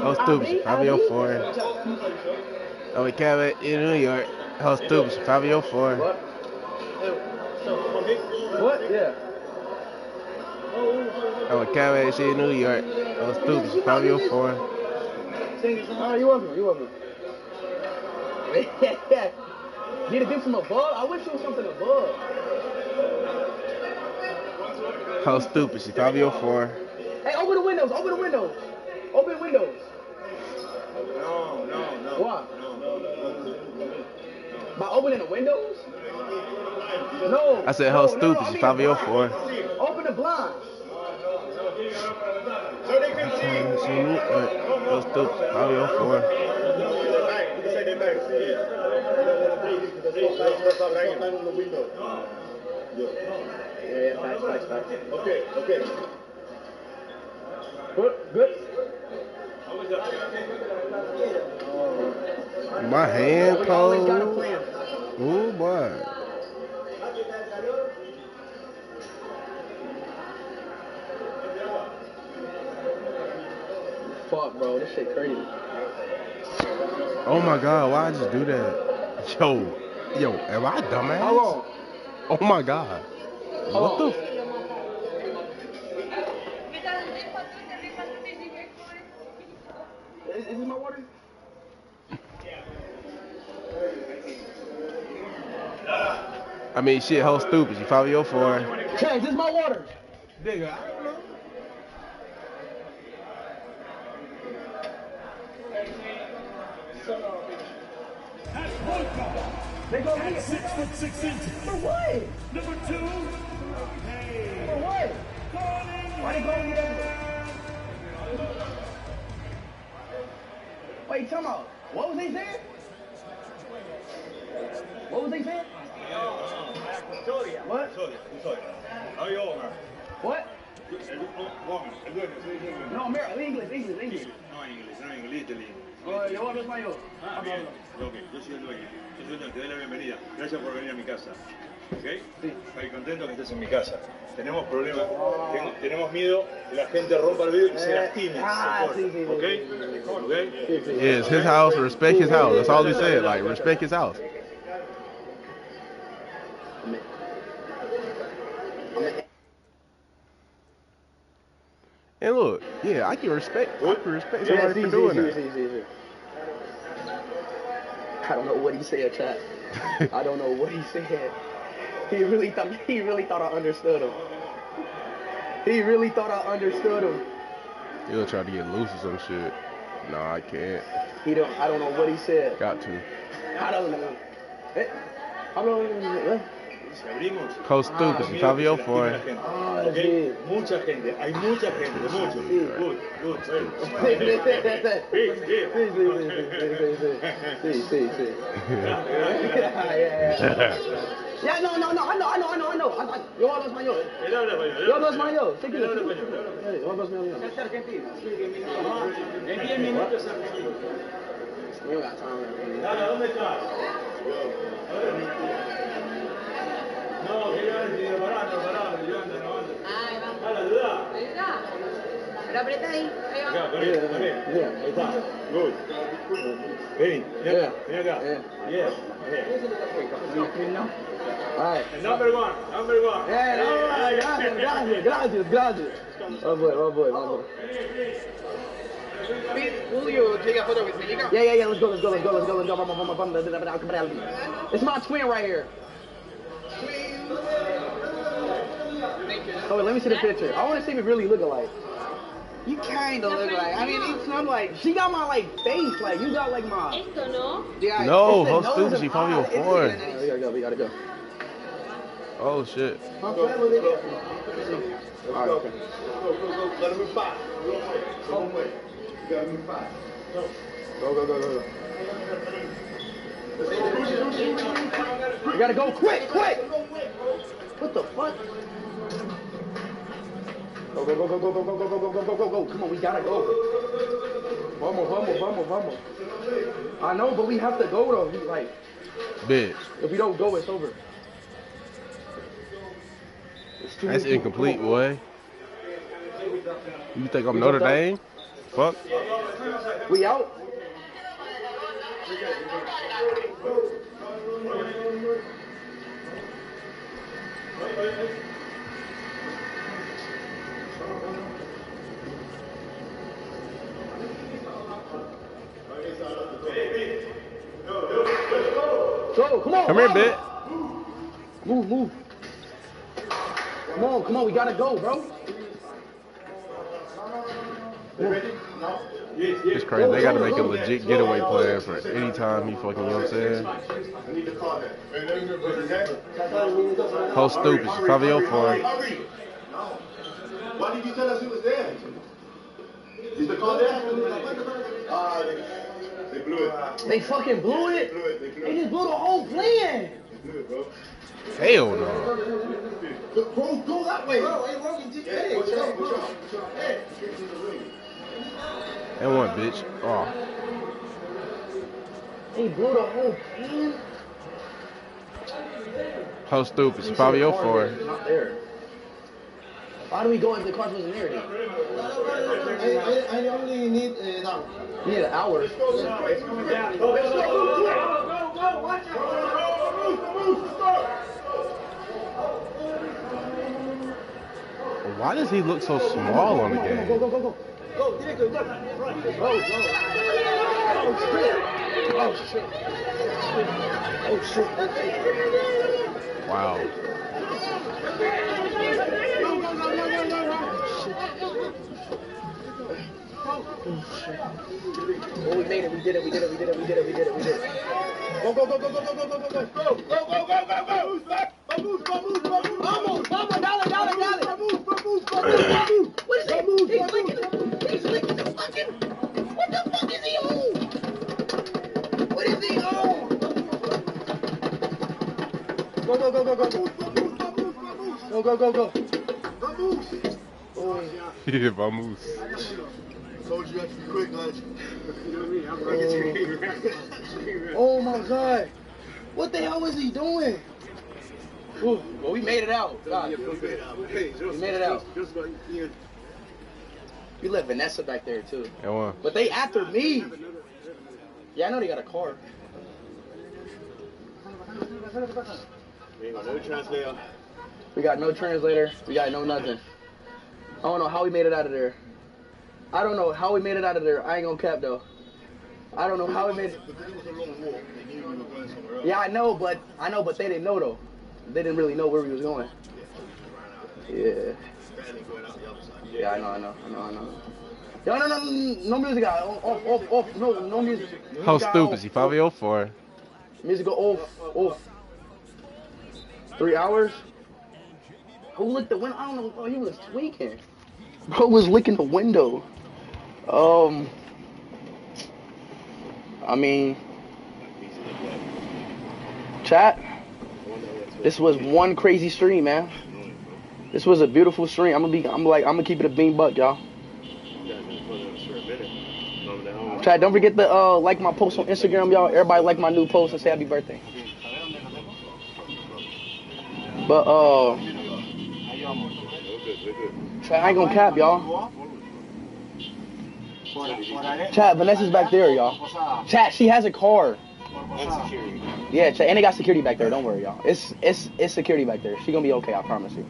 How stupid, 504. Oh, we Cabot in New York. How stupid, 504. What? What? Yeah. Oh, we Cabot in New York. How stupid, 504. Alright, you welcome. You welcome. Need to give some above? I wish there was something above. How stupid, 504. Hey, open the windows. Open the windows. Open windows. No. Why? By opening the windows? No. I said, how stupid, I mean 504. open the blinds. So they can see. How stupid, 504. Yeah, facts. Okay. Good. My hand We always got a cold. plan. Ooh, boy. Fuck, bro. This shit crazy. Oh my God, why I just do that? Yo, am I a dumbass? How long? Oh my God. What the? Is this my water? I mean, shit, how stupid, 504. Chaz, this is my water. Nigga, I don't know. They go At 6'6" For what? Number 2, For what? Why they going to get Wait, come on. What was they saying? What was they saying? What? How you all, man? What? Woman. No, English. No, inglés, Italy. Yo hablo español. Ok, yo soy el dueño. Te doy la bienvenida. Gracias por venir a mi casa. ¿Ok? Sí. Estoy contento que estés en mi casa. Tenemos problemas. Tenemos miedo que la gente rompa el vidrio y se lastime. Sí. ¿Ok? Yeah, it's his house, respect his house. That's all he said, like, respect his house. And look, yeah, I can respect somebody for doing that. I don't know what he said, chat. I don't know what he said. He really thought I understood him. He'll try to get loose or some shit. No, I can't. I don't know what he said. Got to. I don't know. Abrimos. How stupid, 504. Okay? Mucha gente. Hay mucha gente. Mucho. Good. Yeah, no, I know. Yo hablo español. Él habla español. Yo hablo español. Sí, Él habla español. Yo hablo español. Es argentino. En 10 minutos es argentino. Dale, ¿dónde estás? No, que yo parando, no anda. Ahí va. Dale, ayuda. ¿Ayuda? Pero aprieta ahí. Ahí va. Acá, ahí está. Good. Ven acá. Yeah. All right. Number one. Gracias. Oh boy. Will you take a photo with me? Yeah, let's go. Vamos. It's my twin right here. Oh, wait, let me see the picture. I want to see if it really look alike. You kind of look like. I mean, I'm like, she got my like face. Like you got like my. Esto, ¿no? Yeah. No, how stupid, she 504. We gotta go. Oh shit. All right, okay. Go. We gotta go quick. What the fuck? Go. Come on, we gotta go. Vamos. I know, but we have to go though. Like, Bitch. if we don't go, it's over. That's incomplete, boy. You think I'm Notre Dame? fuck? We out? Go, come on. Come here, bitch. Move. Come on, we gotta go, bro. It's crazy. They gotta make a legit getaway plan for any time he fucking, you know what I'm saying? How stupid. She's probably your fault. Why did you tell us he was there? Is the car there? They blew it. They fucking blew it? They just blew the whole plan. They blew it, bro. Hell no. Bro, go that way. Bro, hey, Rogan, just hey, watch out. Hey. And one, bitch. Oh. They blew the whole plan? How stupid. She's probably your fault. Not there. Why do we go if the car wasn't there? I only need an hour. You need an hour. Let's go. It's coming down. Go. Watch out. Why does he look so small on the game? Go. Go, directly, go. Oh, shit. Wow. Oh, we made it. We did it. Go. Vamos. What is it? He's licking the fucking. What the fuck is he on? What is he on? Go. Yeah, vamos. Told you have to be quick, guys. Oh my God. What the hell is he doing? Well, we made it out. God. We made it out. We let Vanessa back there too. And one. But they after me. Yeah, I know they got a car. We ain't got no translator. We got no translator. We got no nothing. I don't know how we made it out of there. I don't know how we made it out of there. I ain't gonna cap though. I don't know how we made it. Because it was a long walk. They knew we were going somewhere else. Yeah, I know, but they didn't know though. They didn't really know where we was going. Yeah. Yeah, I know. No music out. Off. No music. How stupid. She probably your fault. Music go off. 3 hours? Who licked the window? I don't know. Oh, he was tweaking. Bro was licking the window. I mean, chat. This was one crazy stream, man. This was a beautiful stream. I'm gonna keep it a bean buck, y'all. Chat, don't forget to like my post on Instagram, y'all. Everybody like my new post and say happy birthday. But chat, I ain't gonna cap, y'all. Chat, Vanessa's back there, y'all. Chat, she has a car. And security. Yeah, chat, and they got security back there. Don't worry, y'all. It's security back there. She gonna be okay, I promise you.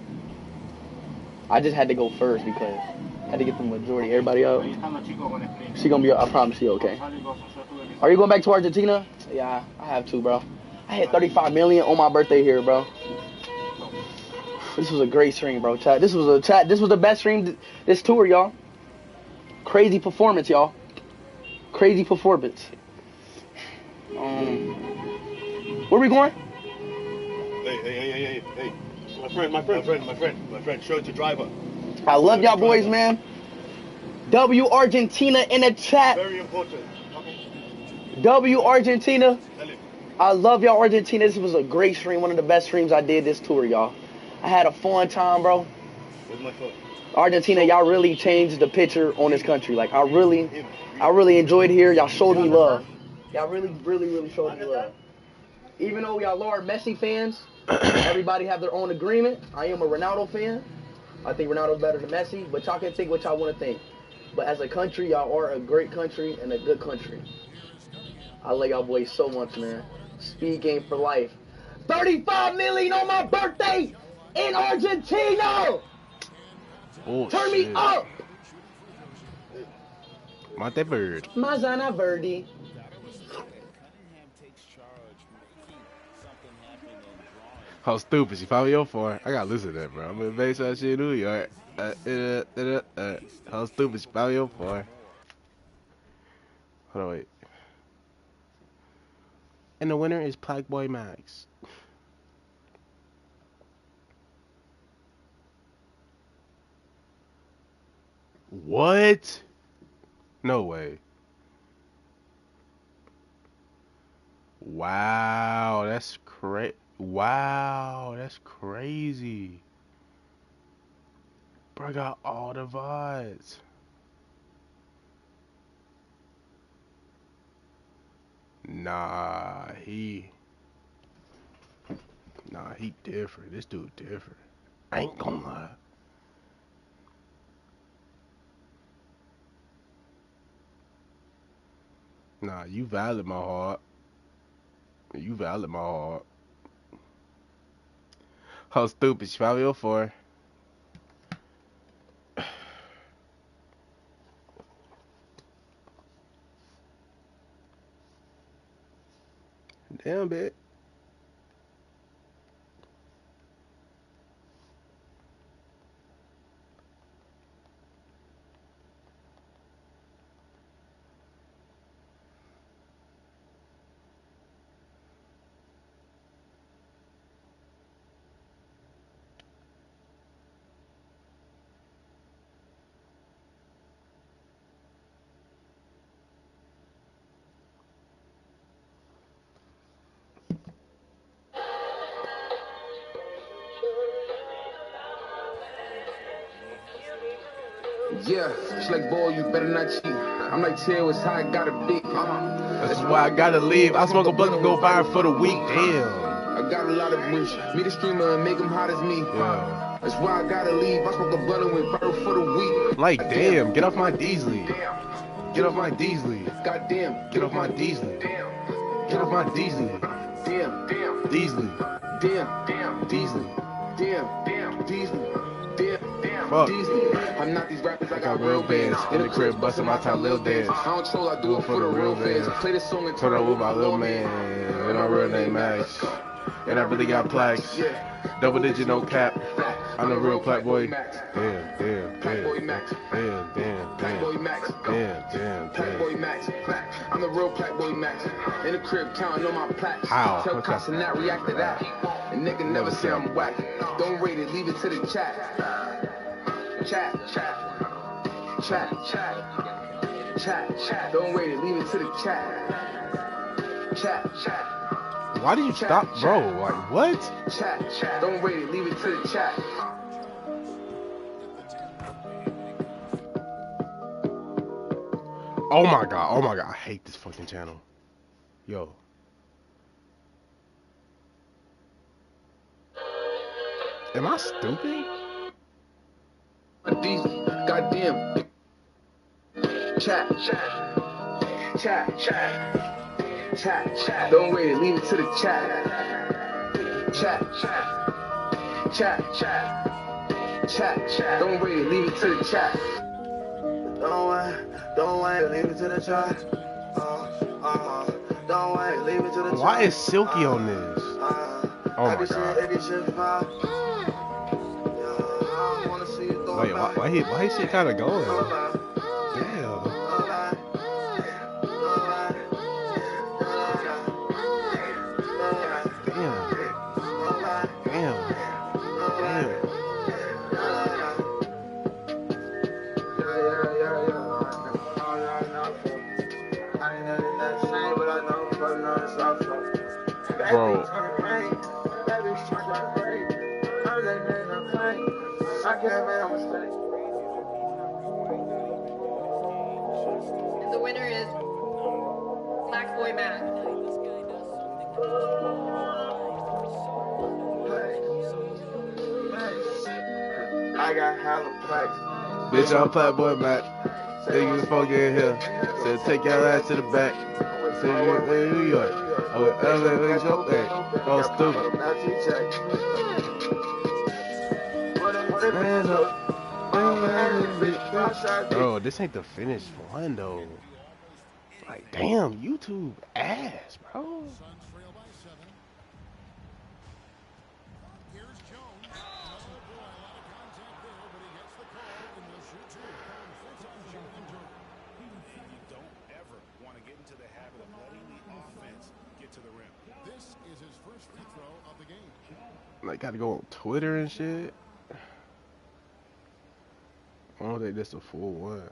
I just had to go first because I had to get the majority. Everybody out. She gonna be. I promise you, okay. Are you going back to Argentina? Yeah, I have to, bro. I had 35 million on my birthday here, bro. This was a great stream, bro. Chat. This was the best stream this tour, y'all. Crazy performance, y'all. Crazy performance. Where we going? Hey. My friend. Show it to driver. I love y'all boys, man. W Argentina in the chat. Very important. W Argentina. Tell him. I love y'all, Argentina. This was a great stream. One of the best streams I did this tour, y'all. I had a fun time, bro. Where's my phone? Argentina, y'all really changed the picture on this country. Like, I really enjoyed here. Y'all showed me love. Y'all really showed me love. Even though y'all are Messi fans, everybody have their own agreement. I am a Ronaldo fan. I think Ronaldo's better than Messi, but y'all can think what y'all want to think. But as a country, y'all are a great country and a good country. I love y'all boys so much, man. Speed game for life. 35 million on my birthday in Argentina. Oh, Turn me shit. up. Monteverde. Mazana Verde. How stupid. She found me on 4. I gotta listen to that, bro. I'm in base that shit in New York. How stupid. She found me on 4. Hold on, wait. And the winner is Plague Boy Max. What? No way. Wow, that's crazy. Wow, that's crazy. Bro, I got all the VODs. Nah, he different. This dude different. I ain't gonna lie. Nah, you valid my heart. You valid my heart. How stupid. She probably 04. Damn, bitch. Yeah, it's like, boy, you better not cheat. I'm like, Tail, it's how I gotta be. That's why I gotta leave. I smoke a blunt and go viral for the week. Damn. I got a lot of wish. Me the streamer and make them hot as me. Yeah. That's why I gotta leave. I smoke a blunt and went viral for the week. Like, damn. Get off my Deasley. Get off my Deasley. Goddamn. Get off my Deasley. Get off my Deasley. Damn. Deasley. Damn. Deasley. Damn. Deasley. Damn. Fuck. Deasley. I'm not these rappers. I got real real bands. In the crib, busting my top lil dance. I don't troll. I do it for the real fans. Play this song and Turn up with my little man. And my real name Max. And I really got plaques. Double digit, no cap. I'm the real Plaque Boy. Damn. Plaque Boy Max. Plaque Boy Max. Plaque Boy Max. I'm the real Plaque Boy Max. In the crib counting on my plaques. Ow. Tell cops to not react to that. And nigga never say I'm whack. Don't rate it, leave it to the chat. Chat. Don't rate it, leave it to the chat. Chat. Why did you stop, bro? Like, what? Chat. Don't rate it, leave it to the chat. Oh my god. I hate this fucking channel. Yo. Am I stupid? Goddamn. Chat. Don't rate it, leave it to the chat. Chat. Don't rate it, leave it to the chat. Don't wait, leave it to the chat. Don't wait, leave it to the chat. Why is Silky on this? Oh my god. Wait, why is she kind of going? Damn. Bro. And the winner is Black Boy Max. I got hella plaques. Bitch, I'm Plaque Boy Mac. Niggas before getting here. Said take your ass to the back. Said you in New York. I went LA, where you go back. Oh, stupid. Hands up. Bro, this ain't the finished one though. Like, damn, YouTube ass, bro. Like, gotta go on Twitter and shit. I don't think this a full one.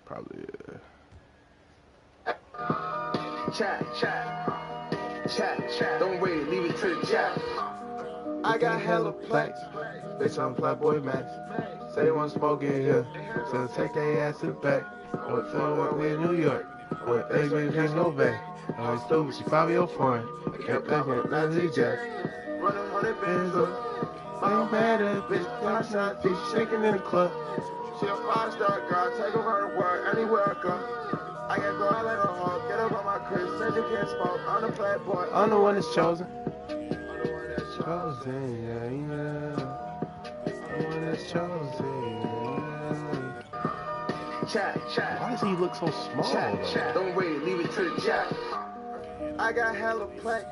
Probably, yeah. Chat. Don't wait, leave it to the chat. I got hella plaques. Bitch, I'm Flatboy Max. Say they want smoke in here. So take their ass to the back. I went to in New York. I went to just go back. I was stupid, she 5 year foreign. I kept thinking, not Z-Jack. Running 100 bands up. I'm mad at bitch, fly shot, bitch, shaking in the club. She a 5-star girl, take her to work anywhere I go. I can go out like a hawk, get up on my crib, said you can't smoke. I'm the Flatboy, I'm the one that's chosen. I'm the one that's chosen, yeah. I'm the one that's chosen, yeah. Chat. Why does he look so small, Chat. Don't wait, leave it to the chat. I got hella plaques.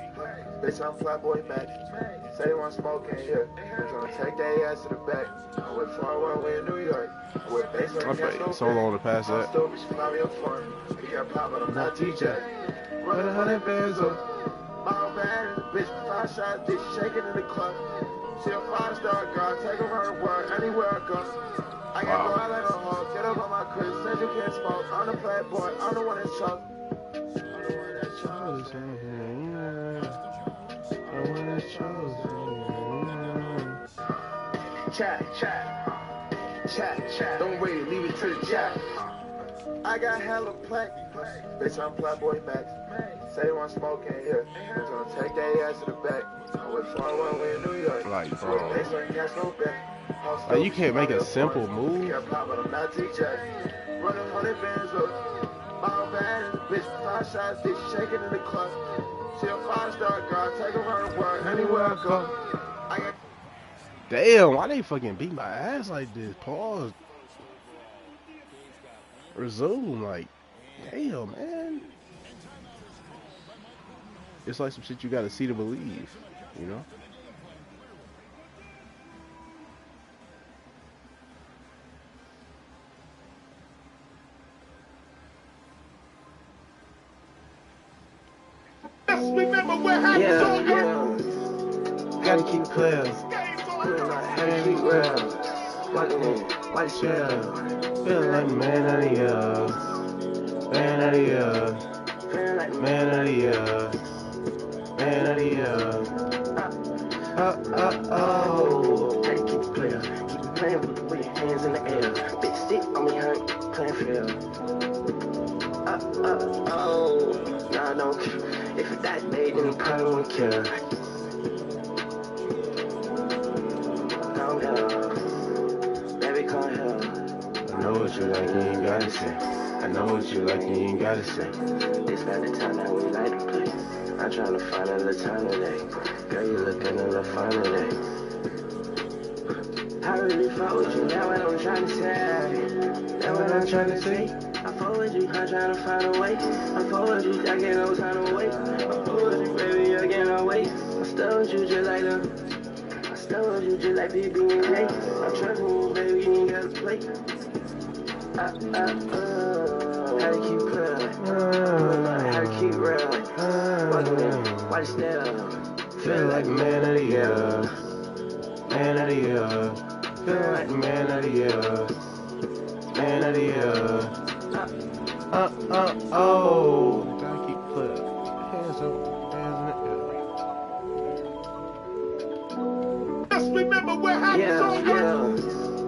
Bitch, I'm Flatboy Max. Say they want smoke in here. We're gonna take their ass to the back. I went far away in New York. I went basement. I'm so long to pass that. Stupid, she fly me up for me. We got pop, but I'm not TJ. Running 100 bands up. My bad is a bitch, 5 shots, bitch, shaking in the club. She a 5-star girl, take her to work anywhere I go. I can go out like a hawk, get up on my crib, said you can't smoke. I'm the Flatboy, I'm the one that's chosen. I'm the one that's chosen, yeah. I'm the one that's chosen, Chat. Don't wait, leave it to the chat. I got hella plaques. Bitch, I'm Flatboy Max. Say they want smoke in here. We're gonna take their ass to the back. I went far away in New York. Like, bro. Like, you can't make a simple move. Running 100 bands up. My bad is a bitch, 5 shots, bitch, shaking in the club. She a 5-star girl, take her to work anywhere I go. Damn, why they fucking beat my ass like this? Pause. Resume, like, damn, man. It's like some shit you gotta see to believe, you know? Just remember where happens on you. Gotta keep clear. Gotta keep real. White shell. Feeling like man of the year. Man of the year. Man of the year. Man of the year. Oh. Gotta keep it clear. Keep playing with your hands in the air. Big stick on me, hurt, playing field. Oh. Nah, I don't care. If it that big, then you probably won't care. Calm down. Baby, calm down. I know what you like, you ain't gotta say. I know what you like, you ain't gotta say. It's not the time that we like to play. I'm trying to find a little time today. Girl, you looking a little fine today. I really fought with you, that's what I'm trying to say. That's what I'm trying to say. I fought with you, I'm trying to find a way. I fought with you, I get no time to wait. I fought with you, baby, I get no wait. I still with you just like them. I still with you just like BB and J. I'm trusting you, baby, you ain't gotta play. How to keep real, how to keep real. Why you still Feel like man of the year. Man of the year. Feel like man of the year. Man of the year. Oh. Gotta keep clear. Hands up, hands in the air. Just remember where happens on you.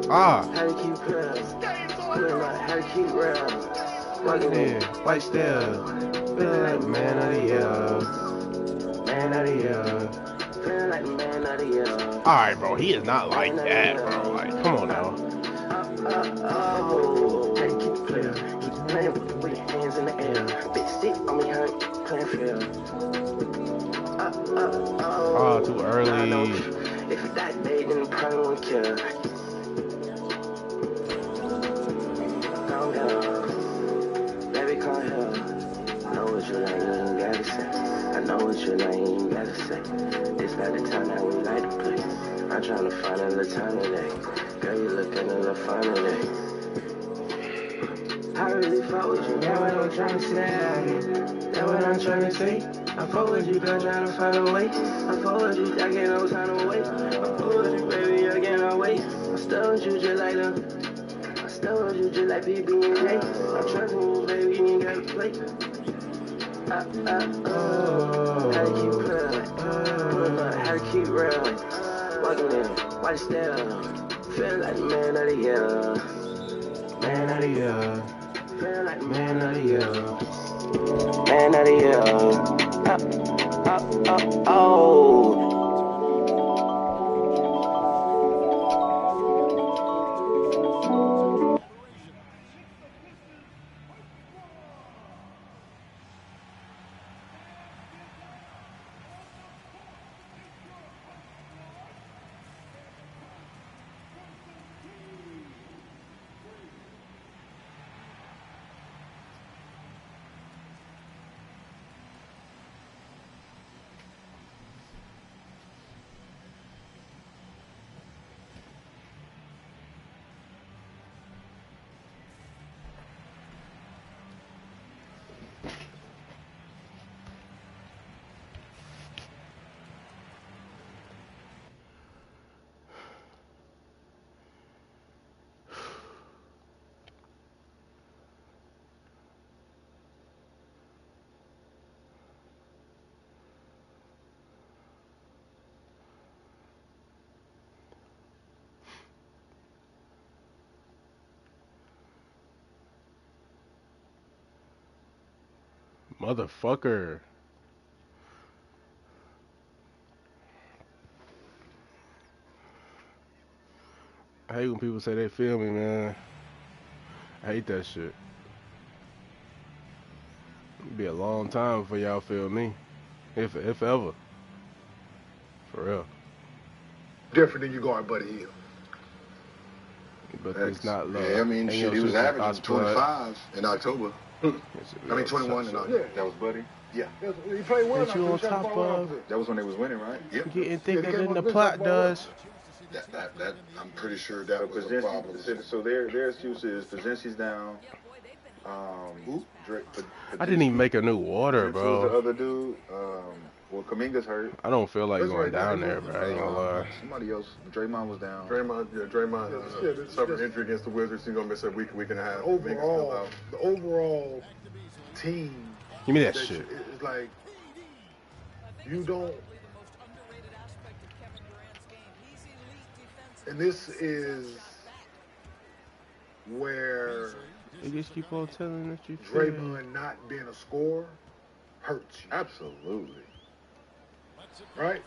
Ah. how to keep real, how to keep real. White still. Feel like man of the year. Man of the year. Feeling like the man of the year. Alright, bro, he is not like that, bro. Like, come on now. Oh, how you keep it clear? Keep playing with your hands in the air. Big stick on me, how playing field. Oh, too early. If you die today, then you probably won't kill. Calm down, baby, calm down. I know what you like, you ain't gotta say. I know what you like, you ain't gotta say. This not the time that we like to play. I'm trying to find a little time today. Girl, you looking a little fun today. I really fuck with you, that's what I'm trying to say. That's what I'm trying to say. I fuck with you, girl, trying to find a way. I fuck with you, I get no time to wait. I fuck with you, baby, I can't wait. I still with you just like them. I still with you just like PB and J. I'm trusting you, baby, you ain't gotta play. How to keep real, how to keep real. Walking in, watch step. Feel like the man of the year. Man of the year. Feel like the man of the year. Man of the year. Oh. Motherfucker. I hate when people say they feel me, man. I hate that shit. It'll be a long time before y'all feel me. If ever. For real. Different than you guard Buddy Hield. But it's not love. Yeah, I mean, shit, he was averaging 25 in October. I mean, 21 in October. Yeah. That was Buddy? Yeah. He played well. That you on top of. That was when they was winning, right? Yep. Getting thicker than the plot does. That I'm pretty sure that was a problem. So their excuse is Pozinski's down. Who? I didn't even make a new water, bro. The other dude, well, Kaminga's hurt. I don't feel like going down there, bro. I ain't gonna lie. Somebody else, Draymond was down. Draymond suffered injury against the Wizards. He's gonna miss a week and a half. The overall team. Give me that shit. It's like you don't. And this is where they just keep on telling that you Draymond not being a scorer hurts you. Absolutely. Right?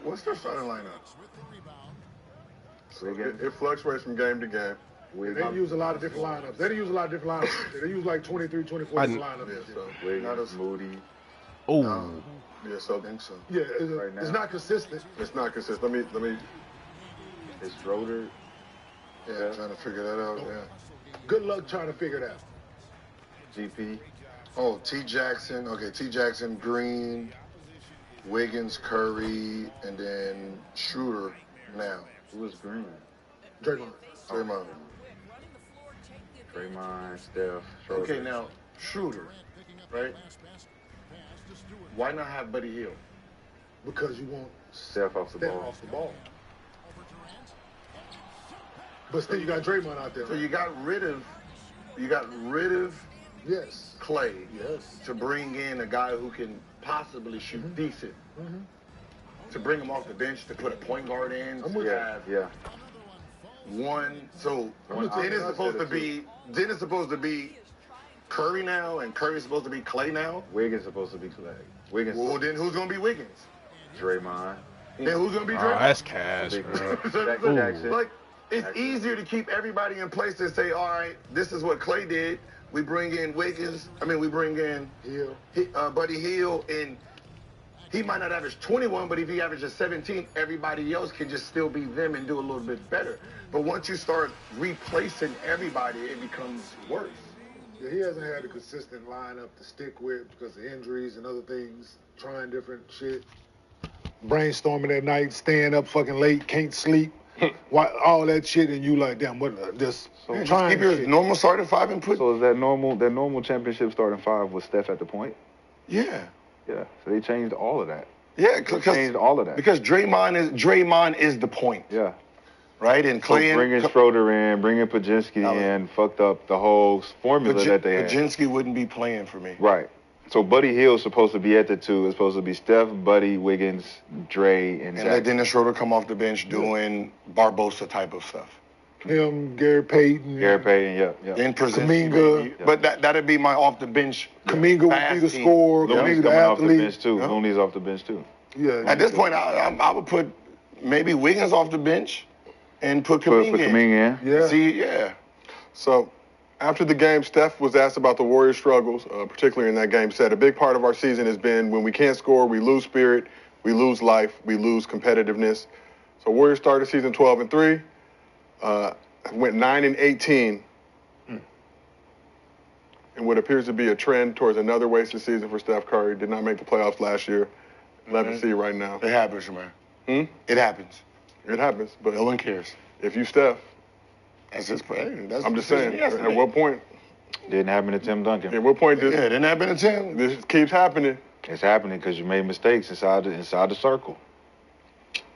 What's their starting lineup? So it fluctuates from game to game. They use a lot of different lineups. They use a lot of different lineups. They use like 23, 24 different lineups. Yeah, so Wiggins, Moody. Oh. Yeah, so I think so. Yeah, it's not consistent. It's not consistent. Let me. It's Schroeder. Yeah, trying to figure that out. Yeah. Good luck trying to figure it out. GP. Oh, T. Jackson. Okay, T. Jackson, Green, Wiggins, Curry, and then Schroeder now. Who was Green? Draymond. Draymond, Steph, Schroeder. Okay, now Schroeder, right? Why not have Buddy Hield? Because you want Steph off the ball. But still, you got Draymond out there. So you got rid of yes, Clay. Yes. To bring in a guy who can possibly shoot decent. To bring him off the bench to put a point guard in. Yeah. One. So then it's supposed to be Curry now, and Curry's supposed to be Clay now. Wiggins supposed to be Clay. Wiggins. Well, then who's gonna be Wiggins? Draymond. Then who's gonna be Draymond? Oh, that's cash, bro. Jackson. Like, it's easier to keep everybody in place and say, all right, this is what Clay did. We bring in Wiggins. We bring in Buddy Hield, and he might not average 21, but if he averages 17, everybody else can just still be them and do a little bit better. But once you start replacing everybody, it becomes worse. Yeah, he hasn't had a consistent lineup to stick with because of injuries and other things, trying different shit. Brainstorming at night, staying up fucking late, can't sleep, all that shit, and you like, damn, what, just trying keep your shit. normal starting five and put. So is that normal championship starting five with Steph at the point? Yeah. Yeah. So they changed all of that. Yeah, changed all of that. Because Draymond is the point. Yeah. Right? And Clay bringing Schroeder in, bringing Pajinski in, fucked up the whole formula that they had. Pajinski wouldn't be playing for me. Right. So Buddy Hield's supposed to be at the two. It's supposed to be Steph, Buddy, Wiggins, Dre, and let Dennis Schroeder come off the bench doing Barbosa type of stuff. Him, Gary Payton. Yeah. Then Kaminga. But that'd be my off the bench. Kaminga would be the scorer. Looney's Kaminga the coming off the athlete. bench too. Looney's off the bench too. Yeah. At this point, I would put maybe Wiggins off the bench and put Kaminga in. Yeah. See, So after the game, Steph was asked about the Warriors' struggles, particularly in that game. Said a big part of our season has been when we can't score, we lose spirit, we lose life, we lose competitiveness. So Warriors started season 12-3, went 9-18, and what appears to be a trend towards another wasted season for Steph Curry. Did not make the playoffs last year. 11 right now. It happens, man. It happens. It happens, but no one cares. If you Steph, that's just. I'm just saying. At what point? Didn't happen to Tim Duncan. At what point did it didn't happen to Tim? This keeps happening. It's happening because you made mistakes inside the circle.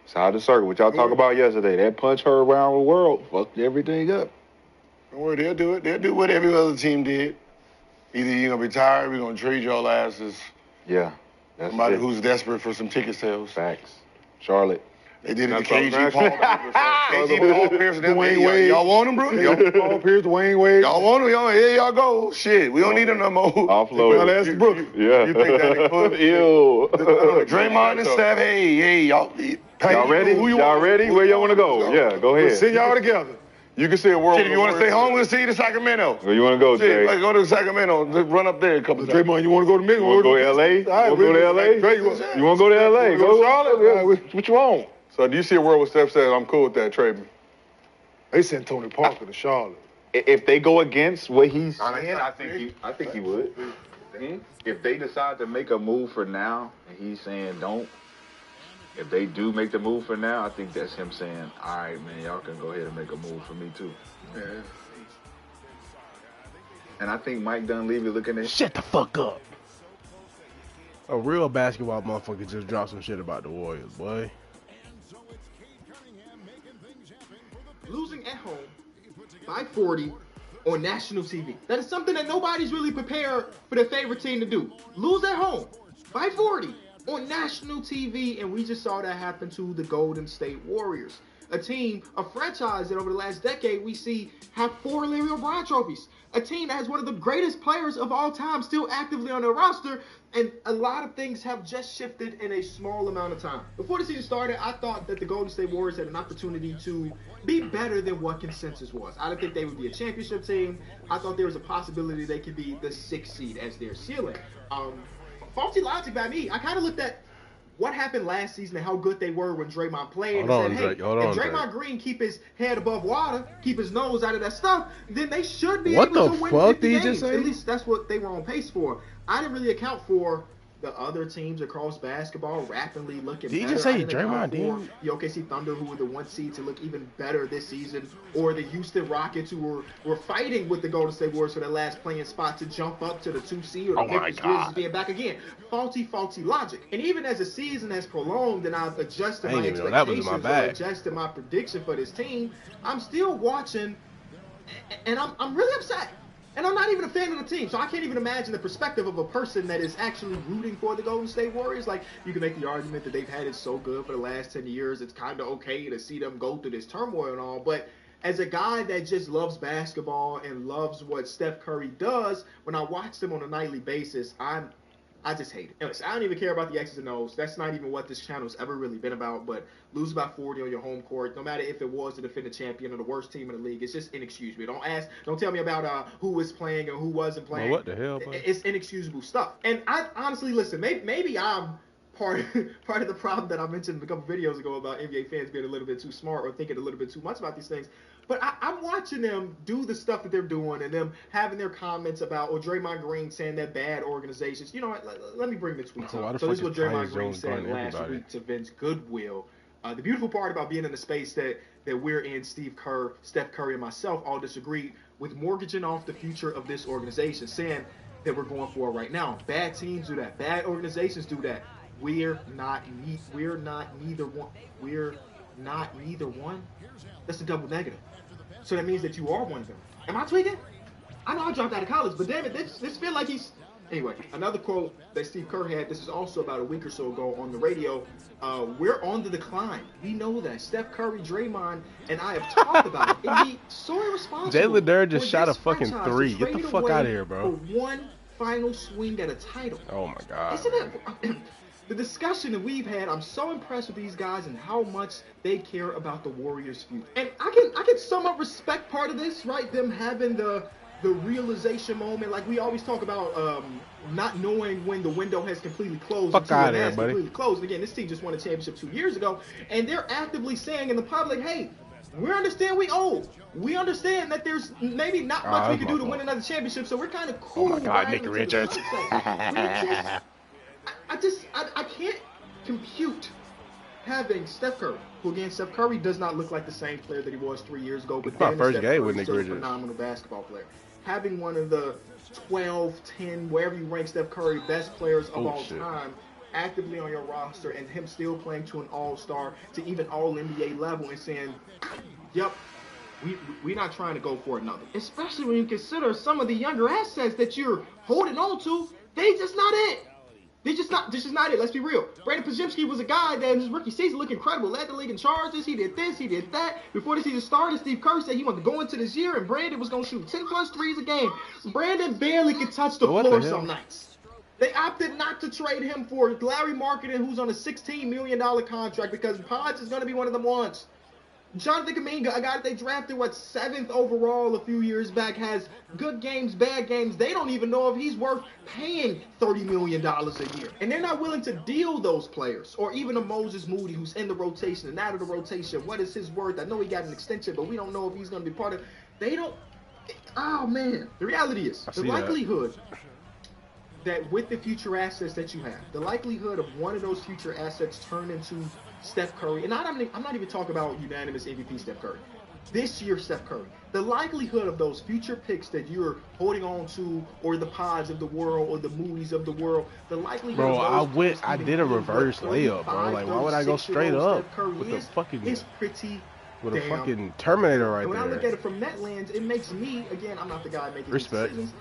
Inside the circle, which y'all talked about yesterday. That punch her around the world fucked everything up. Don't worry, they'll do it. They'll do what every other team did. Either you're gonna retire, we're gonna trade y'all asses. Yeah. That's somebody it. who's desperate for some ticket sales. Facts. Charlotte. They did it to KG Paul. KG Paul Pierce and Dwayne Wade. Y'all want him, bro? Paul Pierce, Dwayne Wade. Y'all want him? Here y'all go. Shit, we don't need him no more. Offload. Well, that's Brooklyn. Yeah. You think that they put? Ew. Draymond and Steph, hey, y'all. Y'all ready? Y'all ready? Where y'all want to go? Yeah, go ahead. We'll send y'all together. You can see a world. Shit, if you want to stay home, we'll see you to Sacramento. Where you want to go, Jay? Shit, go to Sacramento. Run up there a couple times. Draymond, you want to go to Memphis? You want to go to L.A.? All right, You want to go to L.A.? You want to go to L.A.? Go to Charlotte? What you want? So do you see a world where Steph says, I'm cool with that, trade me? They sent Tony Parker to Charlotte. If they go against what he's saying, I think he would. If they decide to make a move for now, and he's saying don't, if they do make the move for now, I think that's him saying, all right, man, y'all can go ahead and make a move for me too. Yeah. And I think Mike Dunleavy looking at Shut the fuck up. A real basketball motherfucker just dropped some shit about the Warriors, boy. Losing at home by 40 on national TV. That is something that nobody's really prepared for their favorite team to do. Lose at home by 40 on national TV, and we just saw that happen to the Golden State Warriors. A team, a franchise that over the last decade we see have 4 Larry O'Brien trophies. A team that has one of the greatest players of all time still actively on their roster, and a lot of things have just shifted in a small amount of time. Before the season started, I thought that the Golden State Warriors had an opportunity to be better than what consensus was. I didn't think they would be a championship team. I thought there was a possibility they could be the 6th seed as their ceiling. Faulty logic by me. I kind of looked at what happened last season and how good they were when Draymond played and said, hey, if Draymond Green keep his head above water, keep his nose out of that stuff, then they should be able to win 50 games. At least that's what they were on pace for. I didn't really account for the other teams across basketball rapidly looking better. Did you just say Draymond Green? The OKC Thunder, who were the 1 seed to look even better this season, or the Houston Rockets, who were fighting with the Golden State Warriors for their last playing spot to jump up to the 2 seed, or the Memphis Grizzlies being back again. Faulty logic. And even as the season has prolonged and I've adjusted my expectations or adjusted my prediction for this team, I'm still watching, and I'm really upset. And I'm not even a fan of the team, so I can't even imagine the perspective of a person that is actually rooting for the Golden State Warriors. Like, you can make the argument that they've had it so good for the last 10 years, it's kind of okay to see them go through this turmoil and all, but as a guy that just loves basketball and loves what Steph Curry does, when I watch them on a nightly basis, I'm I just hate it. Anyways, I don't even care about the X's and O's. That's not even what this channel's ever really been about. But lose by 40 on your home court, no matter if it was the defending champion or the worst team in the league, it's just inexcusable. Don't tell me about who was playing or who wasn't playing. Well, what the hell, bro? It's inexcusable stuff. And I honestly, listen, maybe I'm part of the problem that I mentioned a couple videos ago about NBA fans being a little bit too smart or thinking a little bit too much about these things. But I'm watching them do the stuff that they're doing and them having their comments about, or Draymond Green saying they're bad organizations. You know what? Let me bring the tweets up. So this is what Draymond Green said last week to Vince Goodwill. The beautiful part about being in the space that we're in, Steve Kerr, Steph Curry, and myself all disagreed with mortgaging off the future of this organization, saying that we're going for it right now. Bad teams do that. Bad organizations do that. We're not neither one. That's a double negative. So that means that you are one of them. Am I tweaking? I know I dropped out of college, but damn it, this feel like he's... Anyway, another quote that Steve Kerr had, this is also about a week or so ago on the radio. We're on the decline. We know that. Steph Curry, Draymond, and I have talked about it. It'd be so irresponsible. Jalen Durr just shot a fucking 3. Get the fuck out of here, bro. For one final swing at a title. Oh, my God. Isn't it... The discussion that we've had, I'm so impressed with these guys and how much they care about the Warriors' future. And I can somewhat respect part of this, right? Them having the realization moment, like we always talk about, not knowing when the window has completely closed. Fuck out of here, buddy. Completely closed. And again, this team just won a championship 2 years ago, and they're actively saying in the public, "Hey, we understand we owe. We understand that there's maybe not much we can do to win another championship, so we're kind of cool." Oh my God, Nick Richards. I can't compute having Steph Curry, who again, Steph Curry does not look like the same player that he was 3 years ago, but my first game with Nick still a Richards. phenomenal basketball player. Having one of the 12, 10, wherever you rank Steph Curry, best players of all time, actively on your roster, and him still playing to an all-star, to even all-NBA level, and saying, yep, we're not trying to go for another. Especially when you consider some of the younger assets that you're holding on to, they just not it. This is not it. Let's be real. Brandon Podziemski was a guy that in his rookie season looked incredible. Led the league in charges. He did this. He did that. Before the season started, Steve Kerr said he wanted to go into this year, and Brandon was going to shoot 10-plus threes a game. Brandon barely could touch the floor some nights. They opted not to trade him for Larry Marketing, who's on a $16 million contract, because Pods is going to be one of them ones. Jonathan Kuminga, a guy that they drafted, 7th overall a few years back, has good games, bad games. They don't even know if he's worth paying $30 million a year. And they're not willing to deal those players. Or even a Moses Moody, who's in the rotation and out of the rotation. What is his worth? I know he got an extension, but we don't know if he's going to be part of it. They don't... Oh, man. The reality is, the likelihood that with the future assets that you have, the likelihood of one of those future assets turn into Steph Curry, and I'm not even talking about unanimous MVP Steph Curry. This year, Steph Curry. The likelihood of those future picks that you're holding on to, or the Pods of the world, or the Moodies of the world, the likelihood of those I did a reverse layup, bro. Like, why would I go straight up with the fucking... It's pretty with a fucking Terminator right there. And when I look at it from that lens, it makes me, again, I'm not the guy making decisions,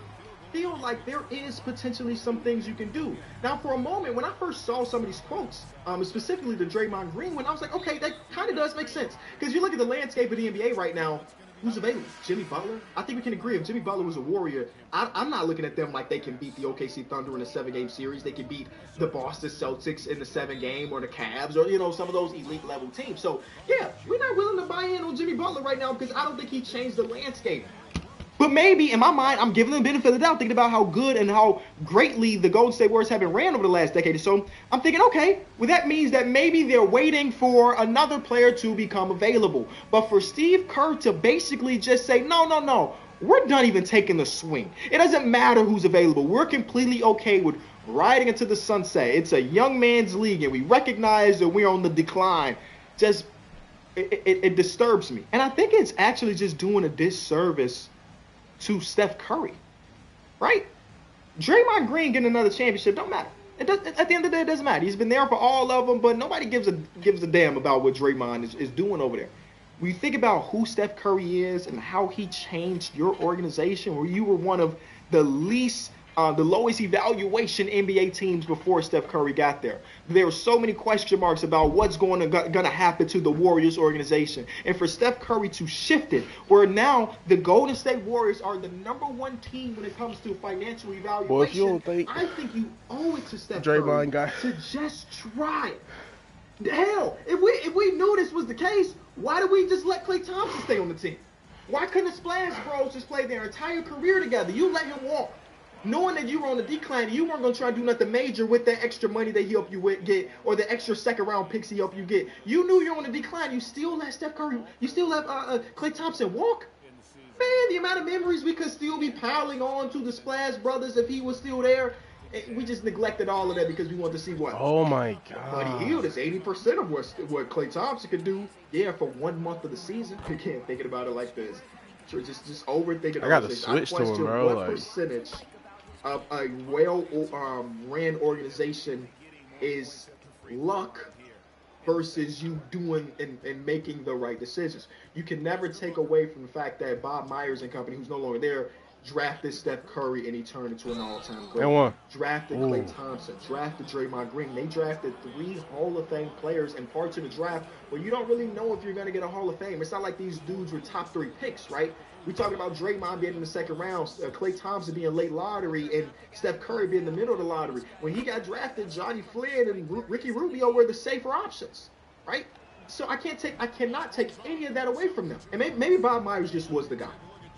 feel like there is potentially some things you can do. Now, for a moment, when I first saw some of these quotes, specifically the Draymond Green one, I was like, okay, that kind of does make sense. Because you look at the landscape of the NBA right now, who's available? Jimmy Butler? I think we can agree if Jimmy Butler was a Warrior, I'm not looking at them like they can beat the OKC Thunder in a 7-game series. They can beat the Boston Celtics in the 7-game, or the Cavs, or, some of those elite level teams. So, yeah, we're not willing to buy in on Jimmy Butler right now because I don't think he changed the landscape. But maybe, in my mind, I'm giving them the benefit of the doubt, thinking about how good and how greatly the Golden State Warriors have been ran over the last decade or so. I'm thinking, okay, well, that means that maybe they're waiting for another player to become available. But for Steve Kerr to basically just say, no, we're done even taking the swing. It doesn't matter who's available. We're completely okay with riding into the sunset. It's a young man's league, and we recognize that we're on the decline. Just, it disturbs me. And I think it's actually just doing a disservice to Steph Curry, right? Draymond Green getting another championship don't matter. At the end of the day, it doesn't matter. He's been there for all of them, but nobody gives a damn about what Draymond is doing over there. When you think about who Steph Curry is and how he changed your organization, where you were one of the least the lowest evaluation NBA teams before Steph Curry got there. There were so many question marks about what's going to happen to the Warriors organization. And for Steph Curry to shift it, where now the Golden State Warriors are the #1 team when it comes to financial evaluation, Boy, if you don't think I think you owe it to Steph Draymond Curry guy to just try it. Hell, if we knew this was the case, why did we just let Klay Thompson stay on the team? Why couldn't the Splash Bros just play their entire career together? You let him walk, knowing that you were on the decline, you weren't going to try to do nothing major with that extra money that he helped you get, or the extra second-round picks he helped you get. You knew you were on the decline. You still let Steph Curry, you still let Klay Thompson walk? Man, the amount of memories we could still be piling on to the Splash Brothers if he was still there. We just neglected all of that because we wanted to see what. Oh, my God. Buddy Hield is 80% of what Klay Thompson could do, yeah, for 1 month of the season. Again, thinking about it like this. Just overthinking. I got to switch to him, bro. What percentage of a well-ran organization is luck versus you doing and making the right decisions? You can never take away from the fact that Bob Myers and company, who's no longer there, drafted Steph Curry and he turned into an all-time great. And won. Drafted Klay Thompson, drafted Draymond Green. They drafted 3 Hall of Fame players in parts of the draft where you don't really know if you're going to get a Hall of Fame. It's not like these dudes were top 3 picks, right? We're talking about Draymond being in the second round, Klay Thompson being late lottery, and Steph Curry being in the middle of the lottery. When he got drafted, Johnny Flynn and Ricky Rubio were the safer options, right? So I cannot take any of that away from them. And maybe Bob Myers just was the guy.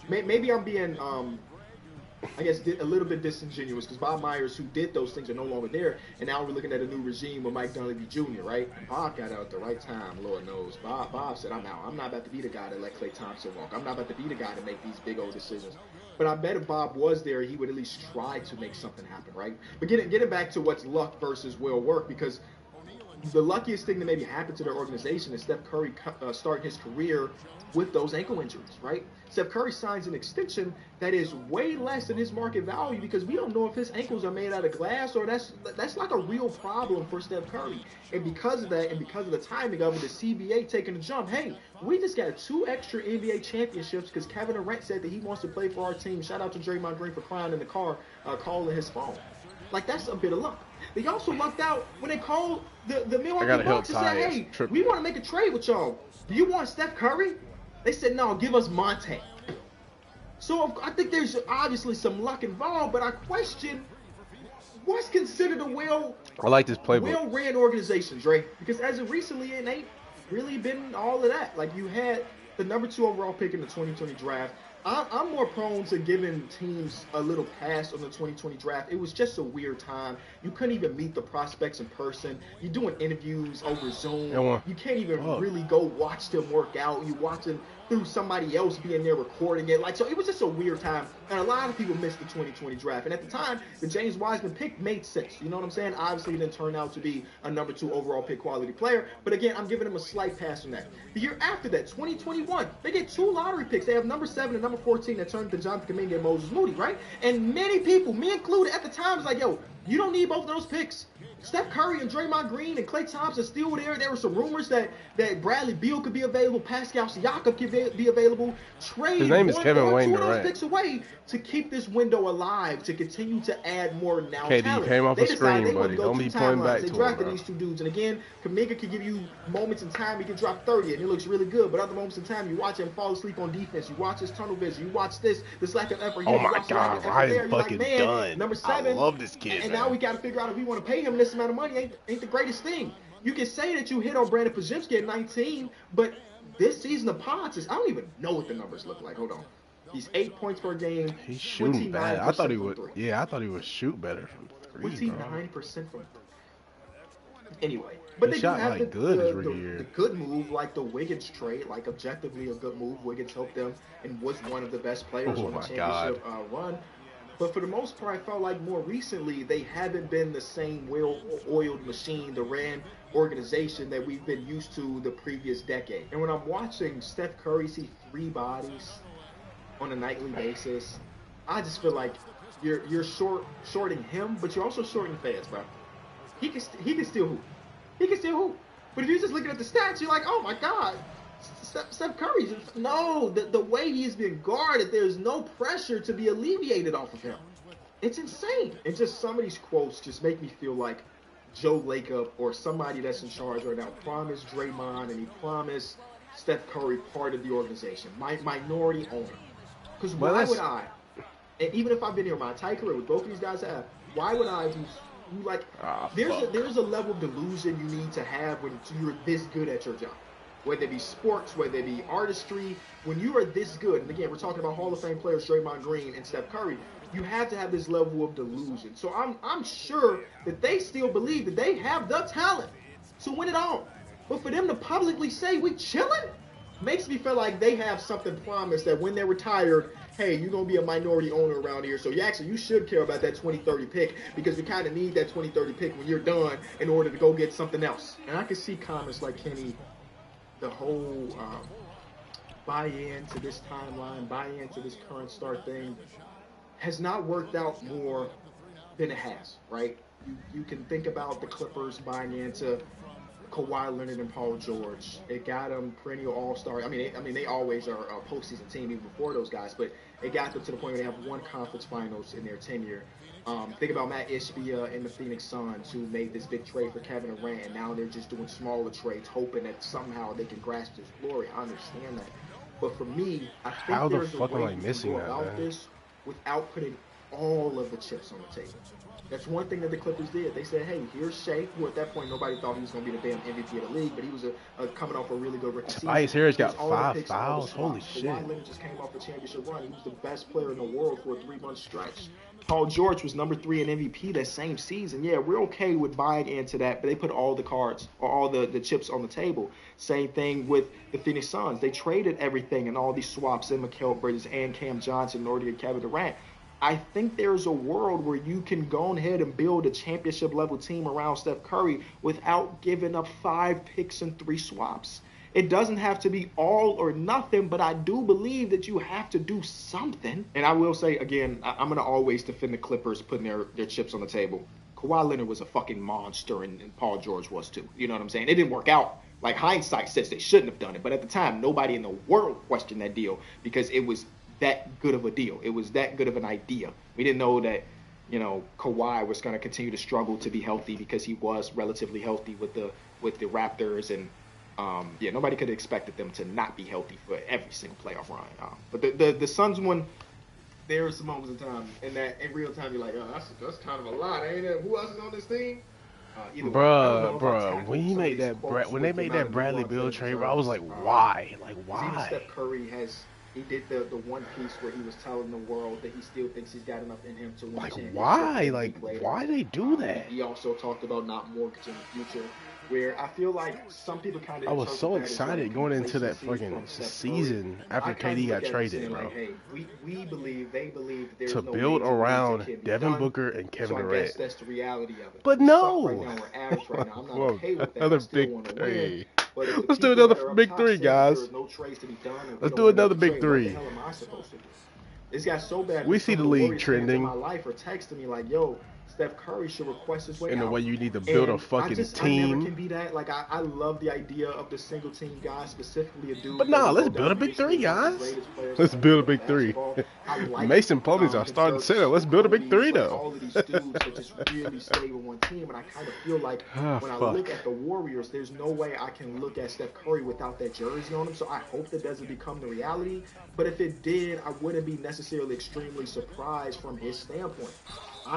Maybe I'm being, I guess, a little bit disingenuous because Bob Myers, who did those things, are no longer there. And now we're looking at a new regime with Mike Dunleavy Jr., right? And Bob got out at the right time, Lord knows. Bob said, I'm out. I'm not about to be the guy that let Klay Thompson walk. I'm not about to be the guy to make these big old decisions. But I bet if Bob was there, he would at least try to make something happen, right? But getting back to what's luck versus will work, because the luckiest thing that maybe happened to their organization is Steph Curry starting his career with those ankle injuries, right? Steph Curry signs an extension that is way less than his market value because we don't know if his ankles are made out of glass or that's like a real problem for Steph Curry. And because of that, and because of the timing of it, the CBA taking the jump, hey, we just got 2 extra NBA championships because Kevin Durant said that he wants to play for our team. Shout out to Draymond Green for crying in the car, calling his phone. Like, that's a bit of luck. They also lucked out when they called the Milwaukee Bucks and said, hey, we want to make a trade with y'all. Do you want Steph Curry? They said, no, give us Monte. So I think there's obviously some luck involved, but I question what's considered a I like this playbook. well-ran organization, Dre. Because as of recently, it ain't really been all of that. Like, you had the #2 overall pick in the 2020 draft. I'm more prone to giving teams a little pass on the 2020 draft. It was just a weird time. You couldn't even meet the prospects in person. You're doing interviews over Zoom. You can't even really go watch them work out. You're watching through somebody else being there recording it. Like, so it was just a weird time. And a lot of people missed the 2020 draft. And at the time, the James Wiseman pick made sense. You know what I'm saying? Obviously, it didn't turn out to be a #2 overall pick quality player. But again, I'm giving him a slight pass on that. The year after that, 2021, they get 2 lottery picks. They have #7 and #14 that turned to Jonathan Kuminga and Moses Moody, right? And many people, me included at the time, was like, yo, you don't need both of those picks. Steph Curry and Draymond Green and Klay Thompson still were there. There were some rumors that Bradley Beal could be available, Pascal Siakam could be available. Trade his name is Kevin Wayne 2 of those Durant. picks away to keep this window alive, to continue to add more now KD, talent. you came off They a decided screen, they wanted buddy. to go Don't 2 be pointing back timelines. They to him, drafted bro. these 2 dudes. And again, Kuminga can give you moments in time. He can drop 30 and it looks really good. But other moments in time, you watch him fall asleep on defense. You watch his tunnel vision. You watch this lack of effort. Oh my God, Ryan's fucking done. #7. I love this kid, And man. now we got to figure out if we want to pay him this amount of money. Ain't the greatest thing. You can say that you hit on Brandon Podziemski at 19, but this season of Potts I don't even know what the numbers look like. Hold on. He's 8 points per game. He's shooting bad. I thought he would. Three. Yeah, I thought he would shoot better from 3, bro. 29% from 3. Anyway, but He they shot do have like good his rookie year. the good move, like the Wiggins trade, like objectively a good move. Wiggins helped them and was one of the best players Oh on the my championship run. But for the most part, I felt like more recently they haven't been the same well-oiled machine, the ran organization that we've been used to the previous decade. And when I'm watching Steph Curry see 3 bodies on a nightly basis, I just feel like you're shorting him, but you're also shorting fans, bro. He can still hoop. He can still hoop. But if you're just looking at the stats, you're like, oh my God. Steph Curry, no, the way he's been guarded, there's no pressure to be alleviated off of him. It's insane. And just some of these quotes just make me feel like Joe Lacob or somebody that's in charge right now promised Draymond and he promised Steph Curry part of the organization, minority owner. Because why would I, and even if I've been here my entire career with both of these guys have, why would I who like, there's a level of delusion you need to have when you're this good at your job. Whether it be sports, whether it be artistry, when you are this good, and again, we're talking about Hall of Fame players Draymond Green and Steph Curry, you have to have this level of delusion. So I'm sure that they still believe that they have the talent to win it all. But for them to publicly say we chilling makes me feel like they have something promised that when they're retired, hey, you're going to be a minority owner around here. So you should care about that 2030 pick because we kind of need that 2030 pick when you're done in order to go get something else. And I can see comments like Kenny, the whole buy-in to this timeline, buy-in to this current start thing has not worked out more than it has, right? You can think about the Clippers buying into Kawhi Leonard and Paul George. It got them perennial all-star. I mean, they always are a postseason team even before those guys, but it got them to the point where they have won conference finals in their tenure. Think about Matt Ishbia and the Phoenix Suns, who made this big trade for Kevin Durant, and now they're just doing smaller trades, hoping that somehow they can grasp this glory. I understand that, but for me, I think there's a way you can go about this without putting all of the chips on the table. That's one thing that the Clippers did. They said, hey, here's Shea, who at that point nobody thought he was going to be the damn MVP of the league, but he was coming off a really good rookie season. Tobias Harris got 5 fouls. Holy shit. Kawhi Leonard just came off a championship run. He was the best player in the world for a 3-month stretch. Paul George was number 3 in MVP that same season. Yeah, we're okay with buying into that, but they put all the cards or all the chips on the table. Same thing with the Phoenix Suns. They traded everything and all these swaps in Mikal Bridges and Cam Johnson in order to get Kevin Durant. I think there's a world where you can go ahead and build a championship level team around Steph Curry without giving up 5 picks and 3 swaps. It doesn't have to be all or nothing, but I do believe that you have to do something. And I will say, again, I'm going to always defend the Clippers putting their chips on the table. Kawhi Leonard was a fucking monster, and Paul George was too. You know what I'm saying? It didn't work out. Like, hindsight says they shouldn't have done it. But at the time, nobody in the world questioned that deal because it was that good of a deal. It was that good of an idea. We didn't know that, you know, Kawhi was going to continue to struggle to be healthy because he was relatively healthy with the Raptors, and nobody could have expected them to not be healthy for every single playoff run. But the Suns one, there were some moments in time, and that in real time you're like, oh, that's kind of a lot, ain't it? Who else is on this team? Bruh, when they made that Bradley Beal trade, I was like, why? Like, why? Even Steph Curry he did the one piece where he was telling the world that he still thinks he's got enough in him to win a championship. Why? Like, why they do that? He also talked about not mortgaging the future, where I feel like some people kind of. I was so excited going into that fucking season after KD got traded, bro. Like, hey, they believe there's to no build way around Devin Booker and Kevin Durant. I guess that's the reality of it. But no. Right now we're average right now. I'm not okay with that. Another big three. Let's do another big 3, guys. Let's do another big 3. It's got so bad. We see the league trending. In my life are texting me like, "Yo, Steph Curry should request his way out." In the way you need to build a fucking team. I never can be that. Like, I love the idea of the single team guy, specifically a dude. But nah, let's build a big 3, guys. Let's build a big 3. Mason Plumlee's our starting center. Let's build a big 3, though. All of these dudes that just really stay with one team, and I kind of feel like when I look at the Warriors, there's no way I can look at Steph Curry without that jersey on him. So I hope that doesn't become the reality. But if it did, I wouldn't be necessarily extremely surprised from his standpoint.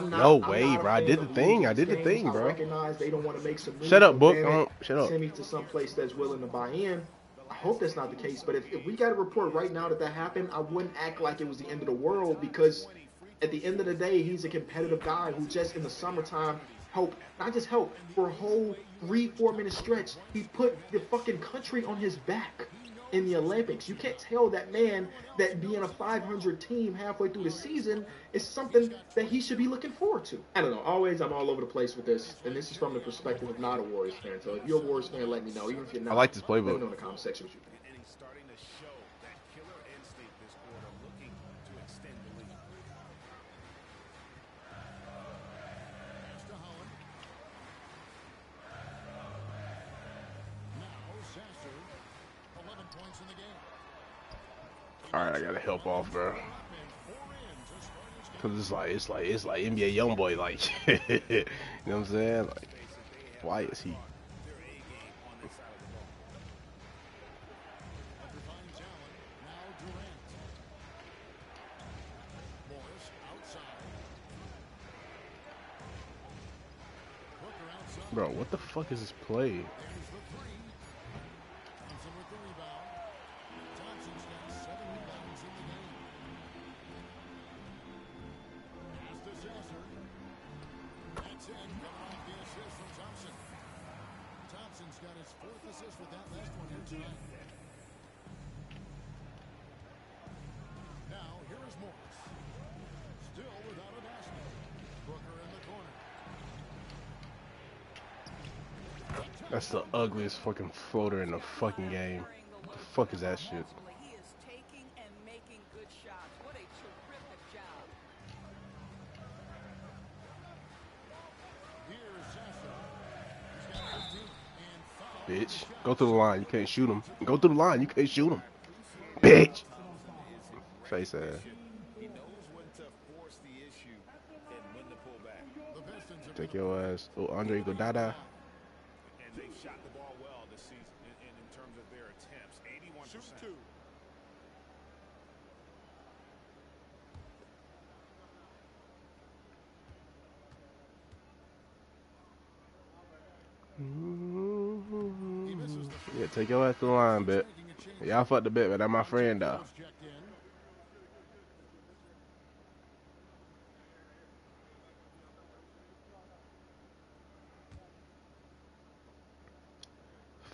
No way, bro. I did the thing, bro. I recognize they don't want to make some moves. Shut up, Book. Shut up. Send me to some place that's willing to buy in. I hope that's not the case. But if we got a report right now that happened, I wouldn't act like it was the end of the world, because at the end of the day, he's a competitive guy who just in the summertime not just help, for a whole 3-4 minute stretch, he put the fucking country on his back in the Olympics. You can't tell that man that being a 500 team halfway through the season is something that he should be looking forward to. I don't know. Always, I'm all over the place with this, and this is from the perspective of not a Warriors fan. So if you're a Warriors fan, let me know. Even if you're not, I like this playbook. Let me know in the comment section what you think. Alright, I gotta help off, bro. Cause it's like NBA YoungBoy, like you know what I'm saying? Like, why is he? Bro, what the fuck is this play? That's the ugliest fucking floater in the fucking game. What the fuck is that shit? Bitch, go through the line. You can't shoot him. Go through the line. You can't shoot him. Bitch. Face ass. Take your ass. Oh, Andre Iguodala. And they shot the ball well this season in terms of their attempts. 81%. Yeah, take your ass to the line, bet. Y'all fucked the bet, but that's my friend, though.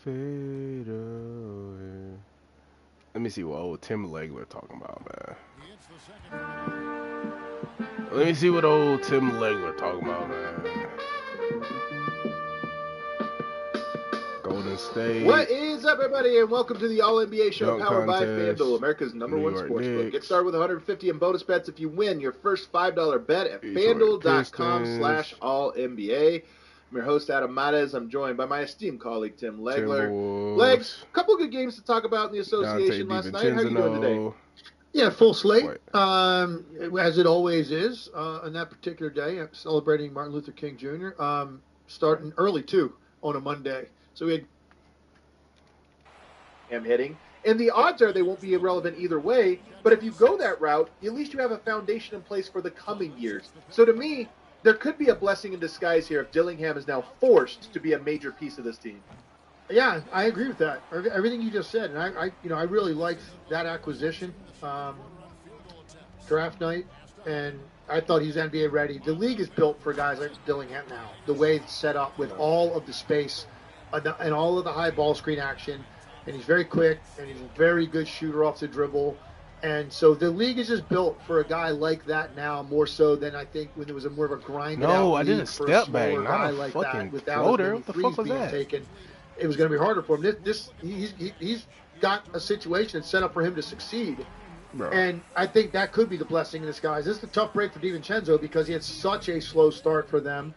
Fade away. Let me see what old Tim Legler talking about, man. Let me see what old Tim Legler talking about, man. Golden State. What is up, everybody, and welcome to the All-NBA Show Dunk powered by contest, FanDuel, America's #1 New York sportsbook. Knicks. Get started with 150 in bonus bets if you win your first $5 bet at Detroit FanDuel.com/All-NBA. I'm your host, Adam Mares. I'm joined by my esteemed colleague, Tim Legler. Timberwolves. Legs, a couple good games to talk about in the association last night. How are you doing today? Yeah, full slate, as it always is on that particular day. I'm celebrating Martin Luther King Jr. Starting early, too, on a Monday. So we had hitting. And the odds are they won't be irrelevant either way, but if you go that route, at least you have a foundation in place for the coming years. So to me, there could be a blessing in disguise here if Dillingham is now forced to be a major piece of this team. Yeah, I agree with that. Everything you just said, and I really liked that acquisition, draft night, and I thought he's NBA ready. The league is built for guys like Dillingham now. The way it's set up with all of the space and all of the high ball screen action, and he's very quick and he's a very good shooter off the dribble. And so the league is just built for a guy like that now, more so than I think when there was more of a grind. No, I did a step back, not a like fucking that, floater. What the fuck was that? Taken. It was going to be harder for him. He's got a situation set up for him to succeed. Bro. And I think that could be the blessing in disguise. This is a tough break for DiVincenzo because he had such a slow start for them.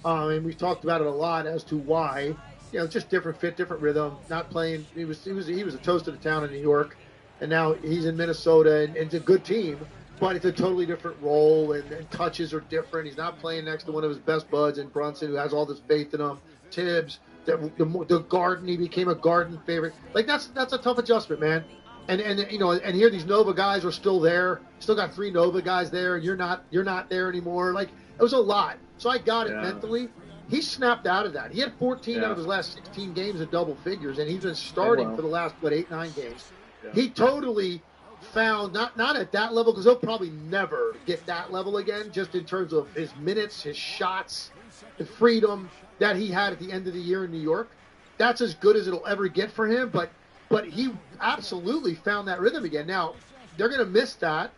And we've talked about it a lot as to why. You know, just different fit, different rhythm, not playing. He was a toast of the town in New York. And now he's in Minnesota, and it's a good team, but it's a totally different role, and touches are different. He's not playing next to one of his best buds in Brunson, who has all this faith in him. Tibbs, the Garden, he became a Garden favorite. Like, that's a tough adjustment, man. And you know, and here these Nova guys are still there. Still got 3 Nova guys there. You're not there anymore. Like, it was a lot. So I got it mentally. He snapped out of that. He had 14 out of his last 16 games in double figures, and he's been starting for the last 8-9 games. Yeah. He totally found, not at that level, because he'll probably never get that level again, just in terms of his minutes, his shots, the freedom that he had at the end of the year in New York. That's as good as it'll ever get for him, but he absolutely found that rhythm again. Now, they're going to miss that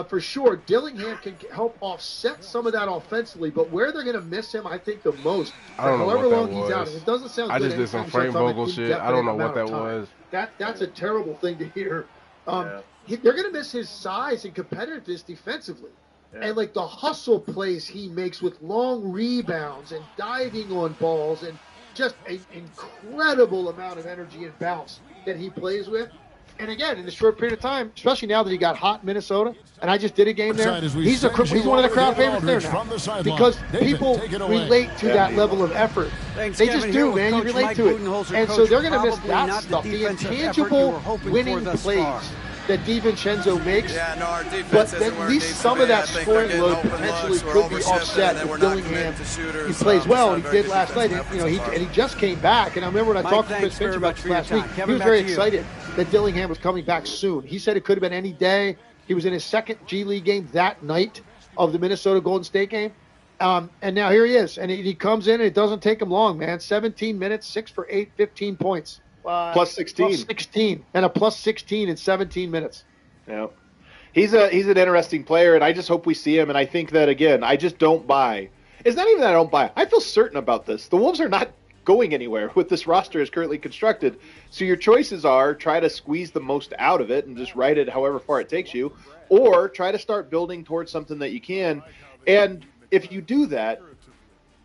for sure. Dillingham can help offset some of that offensively, but where they're going to miss him, I think, the most, I don't know however what long that he's was. out. It doesn't sound I good. just did some Frank Vogel shit. I don't know what that was. That's a terrible thing to hear. They're going to miss his size and competitiveness defensively. Yeah. And, like, the hustle plays he makes with long rebounds and diving on balls and just an incredible amount of energy and bounce that he plays with. And again, in the short period of time, especially now that he got hot in Minnesota, and I just did a game there, he's one of the crowd favorites there now because people relate to that level of effort. They just do, man. You relate to it. And so they're going to miss that stuff, the intangible winning plays that DiVincenzo makes. But at least some of that scoring load potentially could be offset if Dillingham, he plays well, and he did last night. And he just came back. And I remember when I talked to Chris Finch about this last week, he was very excited that Dillingham was coming back soon. He said it could have been any day. He was in his second G League game that night of the Minnesota Golden State game. And now here he is. And he comes in, and it doesn't take him long, man. 17 minutes, 6 for 8, 15 points. Plus 16. Plus 16. And a plus 16 in 17 minutes. Yeah. He's an interesting player, and I just hope we see him. And I think that, again, I just don't buy. It's not even that I don't buy. I feel certain about this. The Wolves are not going anywhere with this roster as currently constructed. So your choices are try to squeeze the most out of it and just ride it however far it takes you, or try to start building towards something that you can. And if you do that,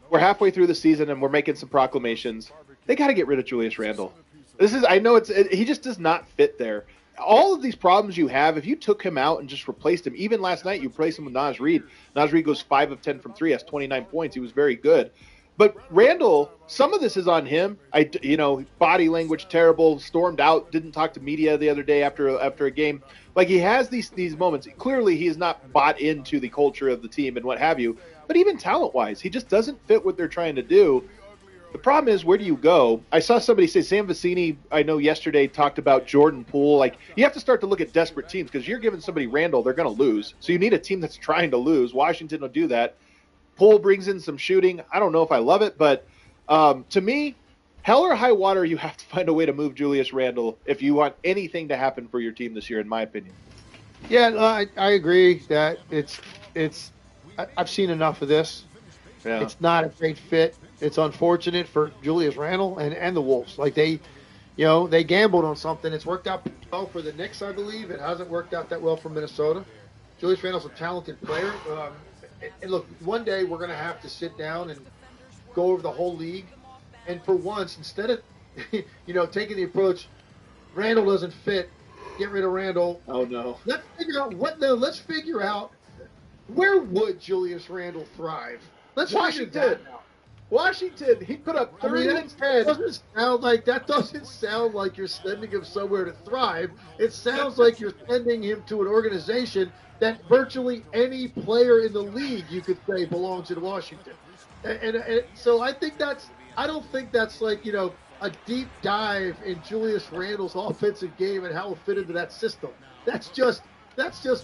we're halfway through the season and we're making some proclamations. They got to get rid of Julius Randle. He just does not fit there. All of these problems you have, if you took him out and just replaced him, even last night you replaced him with Naz Reid. Naz Reid goes 5 of 10 from 3, has 29 points. He was very good. But Randall, some of this is on him. Body language terrible, stormed out, didn't talk to media the other day after a game. Like, he has these moments. Clearly, he is not bought into the culture of the team and what have you. But even talent-wise, he just doesn't fit what they're trying to do. The problem is, where do you go? I saw somebody say, Sam Vecini, I know yesterday, talked about Jordan Poole. Like, you have to start to look at desperate teams because you're giving somebody Randall, they're going to lose. So you need a team that's trying to lose. Washington will do that. Poole brings in some shooting. I don't know if I love it, but to me, hell or high water, you have to find a way to move Julius Randle if you want anything to happen for your team this year, in my opinion. Yeah, I agree that I've seen enough of this. Yeah. It's not a great fit. It's unfortunate for Julius Randle and the Wolves. Like, they gambled on something. It's worked out well for the Knicks, I believe. It hasn't worked out that well for Minnesota. Julius Randle's a talented player. And look, one day we're going to have to sit down and go over the whole league. And for once, instead of, taking the approach, Randle doesn't fit, get rid of Randle. Oh, no. Let's figure out where would Julius Randle thrive. Let's Washington. Washington, he put up 30 and 10. That doesn't sound like you're sending him somewhere to thrive. It sounds like you're sending him to an organization that virtually any player in the league, you could say, belongs in Washington. And so I don't think that's like, a deep dive in Julius Randle's offensive game and how it'll fit into that system. That's just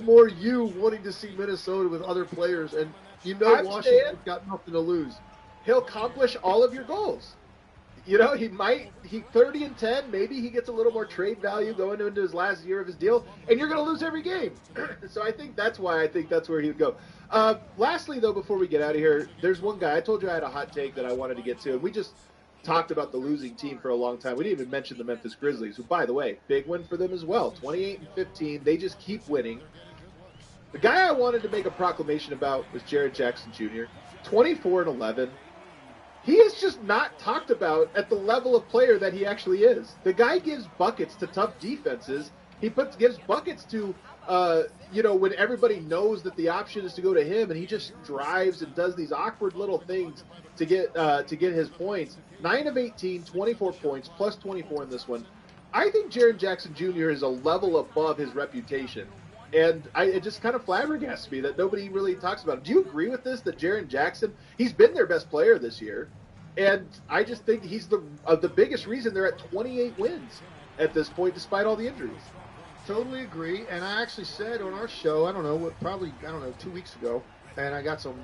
more you wanting to see Minnesota with other players, and Washington's got nothing to lose. He'll accomplish all of your goals. He 30 and 10, maybe he gets a little more trade value going into his last year of his deal, and you're going to lose every game. So I think that's why that's where he would go. Lastly, though, before we get out of here, there's one guy. I told you I had a hot take that I wanted to get to, and we just talked about the losing team for a long time. We didn't even mention the Memphis Grizzlies, who, by the way, big win for them as well, 28 and 15. They just keep winning. The guy I wanted to make a proclamation about was Jared Jackson Jr., 24 and 11. He is just not talked about at the level of player that he actually is. The guy gives buckets to tough defenses. He gives buckets to, when everybody knows that the option is to go to him, and he just drives and does these awkward little things to get his points. 9 of 18, 24 points, plus 24 in this one. I think Jared Jackson Jr. is a level above his reputation. And it just kind of flabbergasts me that nobody really talks about him. Do you agree with this, that Jaren Jackson, he's been their best player this year, and I just think he's the biggest reason they're at 28 wins at this point, despite all the injuries. Totally agree, and I actually said on our show, 2 weeks ago, and I got some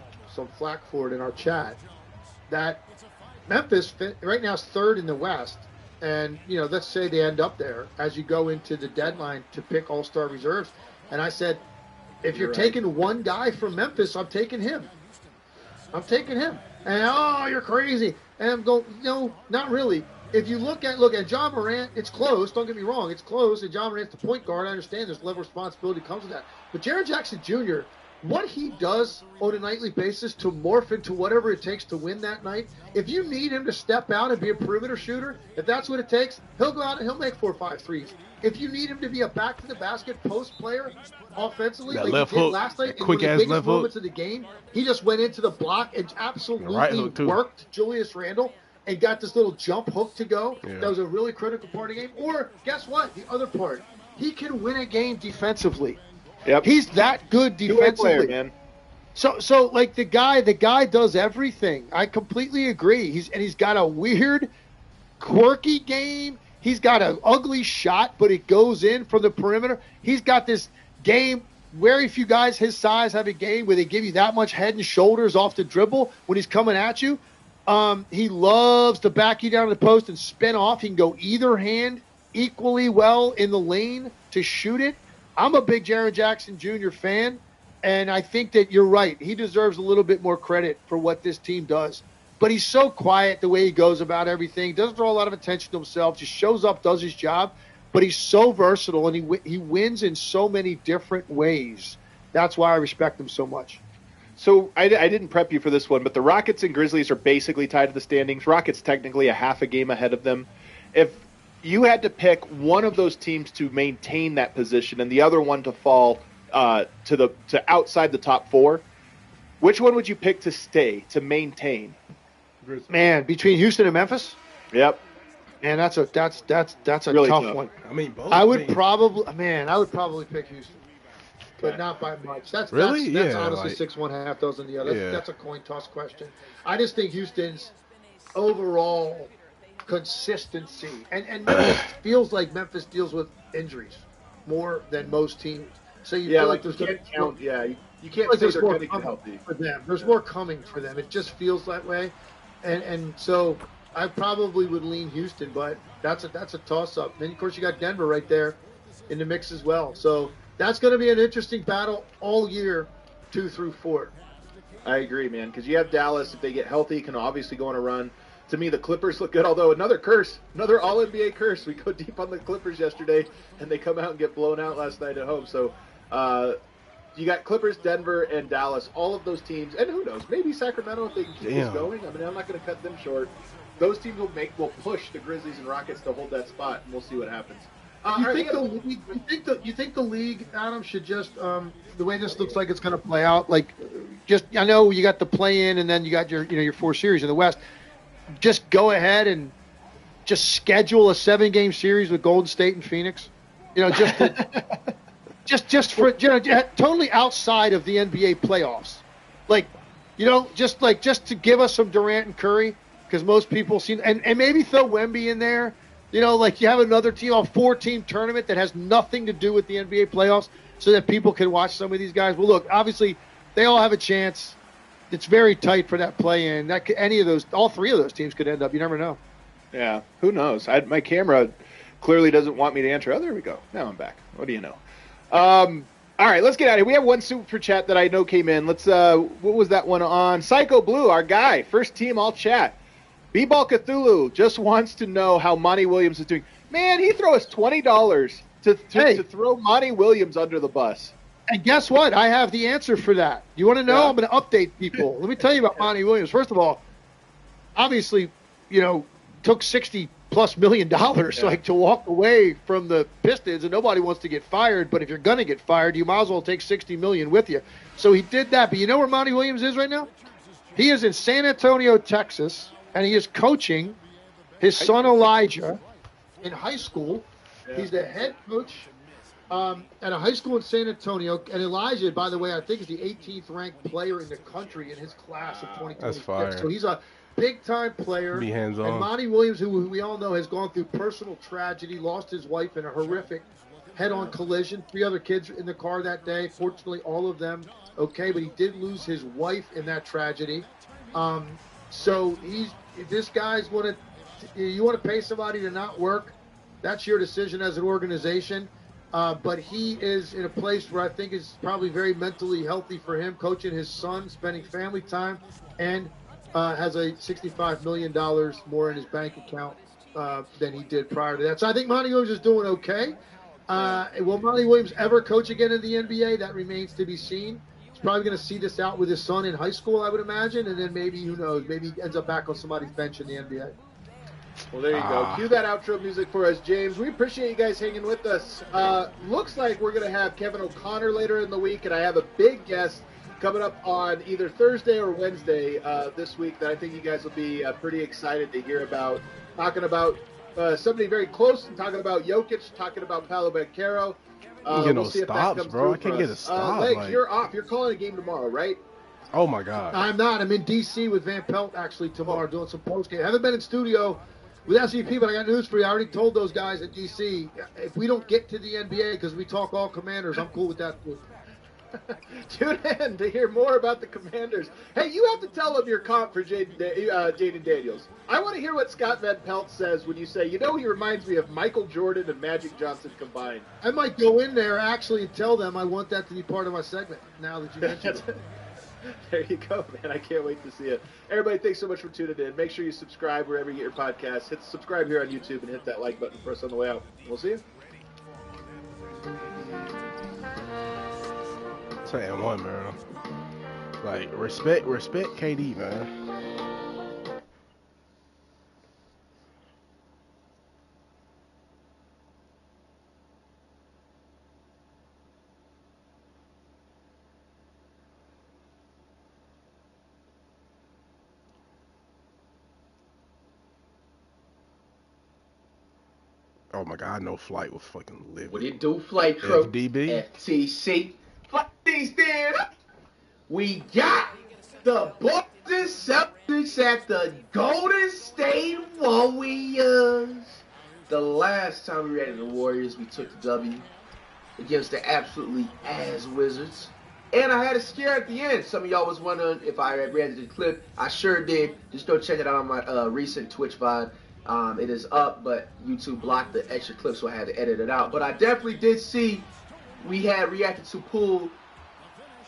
flack for it in our chat, that Memphis right now is third in the West, and let's say they end up there as you go into the deadline to pick all-star reserves. And I said, if you're taking one guy from Memphis, I'm taking him. And, you're crazy. And I'm going, no, not really. If you look at John Morant, it's close. Don't get me wrong, it's close. And John Morant's the point guard. I understand there's a level of responsibility that comes with that. But Jaren Jackson Jr., what he does on a nightly basis to morph into whatever it takes to win that night, if you need him to step out and be a perimeter shooter, if that's what it takes, he'll go out and he'll make 4 or 5 threes. If you need him to be a back-to-the-basket post player offensively, That like left he did hook, last night, that in one of the quick-ass biggest left hook. moments of the game, he just went into the block and Right absolutely hook, too. worked Julius Randle and got this little jump hook to go. Yeah. That was a really critical part of the game. Or, guess what? The other part, he can win a game defensively. Yep. He's that good Two-way defensively. player, man. So like the guy does everything. I completely agree. He's got a weird, quirky game. He's got an ugly shot, but it goes in from the perimeter. He's got this game. Very few guys his size have a game where they give you that much head and shoulders off the dribble when he's coming at you. He loves to back you down to the post and spin off. He can go either hand equally well in the lane to shoot it. I'm a big Jaren Jackson Jr. fan, and I think that you're right. He deserves a little bit more credit for what this team does. But he's so quiet the way he goes about everything. Doesn't draw a lot of attention to himself. Just shows up, does his job. But he's so versatile, and he wins in so many different ways. That's why I respect him so much. So I didn't prep you for this one, but the Rockets and Grizzlies are basically tied to the standings. Rockets technically a half a game ahead of them. If you had to pick one of those teams to maintain that position and the other one to fall to outside the top 4, which one would you pick to stay, to maintain? Man, between Houston and Memphis? Yep. Man, that's a Really tough tough. one. I mean, both. I would probably pick Houston, but not by much. That's Really? That's Yeah, honestly like- 6 1/2 dozen the other. Yeah. That's a coin toss question. I just think Houston's overall consistency and Memphis feels like Memphis deals with injuries more than most teams. So you feel like there's you can't count. Yeah, you can't like say there's they're more going to get coming healthy. for them. There's more coming for them. It just feels that way, and so I probably would lean Houston, but that's a toss up. Then of course you got Denver right there in the mix as well. So that's going to be an interesting battle all year, 2 through 4. I agree, man, because you have Dallas, if they get healthy, can obviously go on a run. To me, the Clippers look good, although another All-NBA curse. We go deep on the Clippers yesterday, and they come out and get blown out last night at home. So you got Clippers, Denver, and Dallas, all of those teams, and who knows, maybe Sacramento if they can keep this going. I mean, I'm not going to cut them short. Those teams will push the Grizzlies and Rockets to hold that spot, and we'll see what happens. You think the league, Adam, should just the way this looks like it's going to play out, like just I know you got the play in and then you got your 4 series in the West. Just go ahead and just schedule a 7-game series with Golden State and Phoenix. Just for totally outside of the NBA playoffs. Just to give us some Durant and Curry, because most people see, and maybe throw Wemby in there. You have another team, a 4-team tournament that has nothing to do with the NBA playoffs, so that people can watch some of these guys. Well, look, obviously they all have a chance. It's very tight for that play-in. All 3 of those teams could end up. You never know. Yeah, who knows? My camera clearly doesn't want me to answer. Oh, there we go. Now I'm back. What do you know? All right, let's get out of here. We have one super chat that I know came in. Let's. What was that one on? Psycho Blue, our guy, first team all chat. B-Ball Cthulhu just wants to know how Monty Williams is doing. Man, he threw us $20 to throw Monty Williams under the bus. And guess what? I have the answer for that. You want to know? Yeah. I'm going to update people. Let me tell you about Monty Williams. First of all, obviously, took $60+ million to walk away from the Pistons, and nobody wants to get fired. But if you're going to get fired, you might as well take $60 million with you. So he did that. But you know where Monty Williams is right now? He is in San Antonio, Texas, and he is coaching his son Elijah in high school. Yeah. He's the head coach at a high school in San Antonio. And Elijah, by the way, I think is the 18th ranked player in the country in his class of 2026. That's fire. So he's a big-time player. Be hands-on. And Monty Williams, who we all know has gone through personal tragedy, lost his wife in a horrific head-on collision. 3 other kids in the car that day. Fortunately, all of them okay, but he did lose his wife in that tragedy. So this guy's you want to pay somebody to not work, that's your decision as an organization. But he is in a place where I think is probably very mentally healthy for him, coaching his son, spending family time, and has a $65 million more in his bank account than he did prior to that. So I think Monty Williams is doing okay. Will Monty Williams ever coach again in the NBA? That remains to be seen. He's probably going to see this out with his son in high school, I would imagine, and then maybe, who knows, maybe he ends up back on somebody's bench in the NBA. Well, there you go. Cue that outro music for us, James. We appreciate you guys hanging with us. Looks like we're going to have Kevin O'Connor later in the week, and I have a big guest coming up on either Thursday or Wednesday this week that I think you guys will be pretty excited to hear about. Talking about somebody very close, and talking about Jokic, talking about Paolo Banchero. We'll see stops, if that comes bro. I can't get a stop. Legs, you're off. You're calling a game tomorrow, right? Oh, my God. I'm not. I'm in D.C. with Van Pelt, actually, tomorrow doing some post-game. I haven't been in studio with SVP, but I got news for you. I already told those guys at D.C., if we don't get to the NBA because we talk all Commanders, I'm cool with that too. Tune in to hear more about the Commanders. Hey, you have to tell them your comp for Jaden Daniels. I want to hear what Scott Van Pelt says when you say, he reminds me of Michael Jordan and Magic Johnson combined. I might go in there, actually, and tell them I want that to be part of my segment, now that you mentioned it. There you go, man. I can't wait to see it. Everybody, thanks so much for tuning in. Make sure you subscribe wherever you get your podcasts. Hit subscribe here on YouTube and hit that like button for us on the way out. We'll see you. Saying one, man. Like, respect KD, man. Oh my God, I know Flight was fucking living. What do you do, Flight Crew? FDB? FTC. Flight stand up. We got the Boston Celtics at the Golden State Warriors. The last time we ran the Warriors, we took the W against the absolutely ass Wizards. And I had a scare at the end. Some of y'all was wondering if I had read the clip. I sure did. Just go check it out on my recent Twitch VOD. It is up, but YouTube blocked the extra clip, so I had to edit it out. But I definitely did see we had reacted to Poole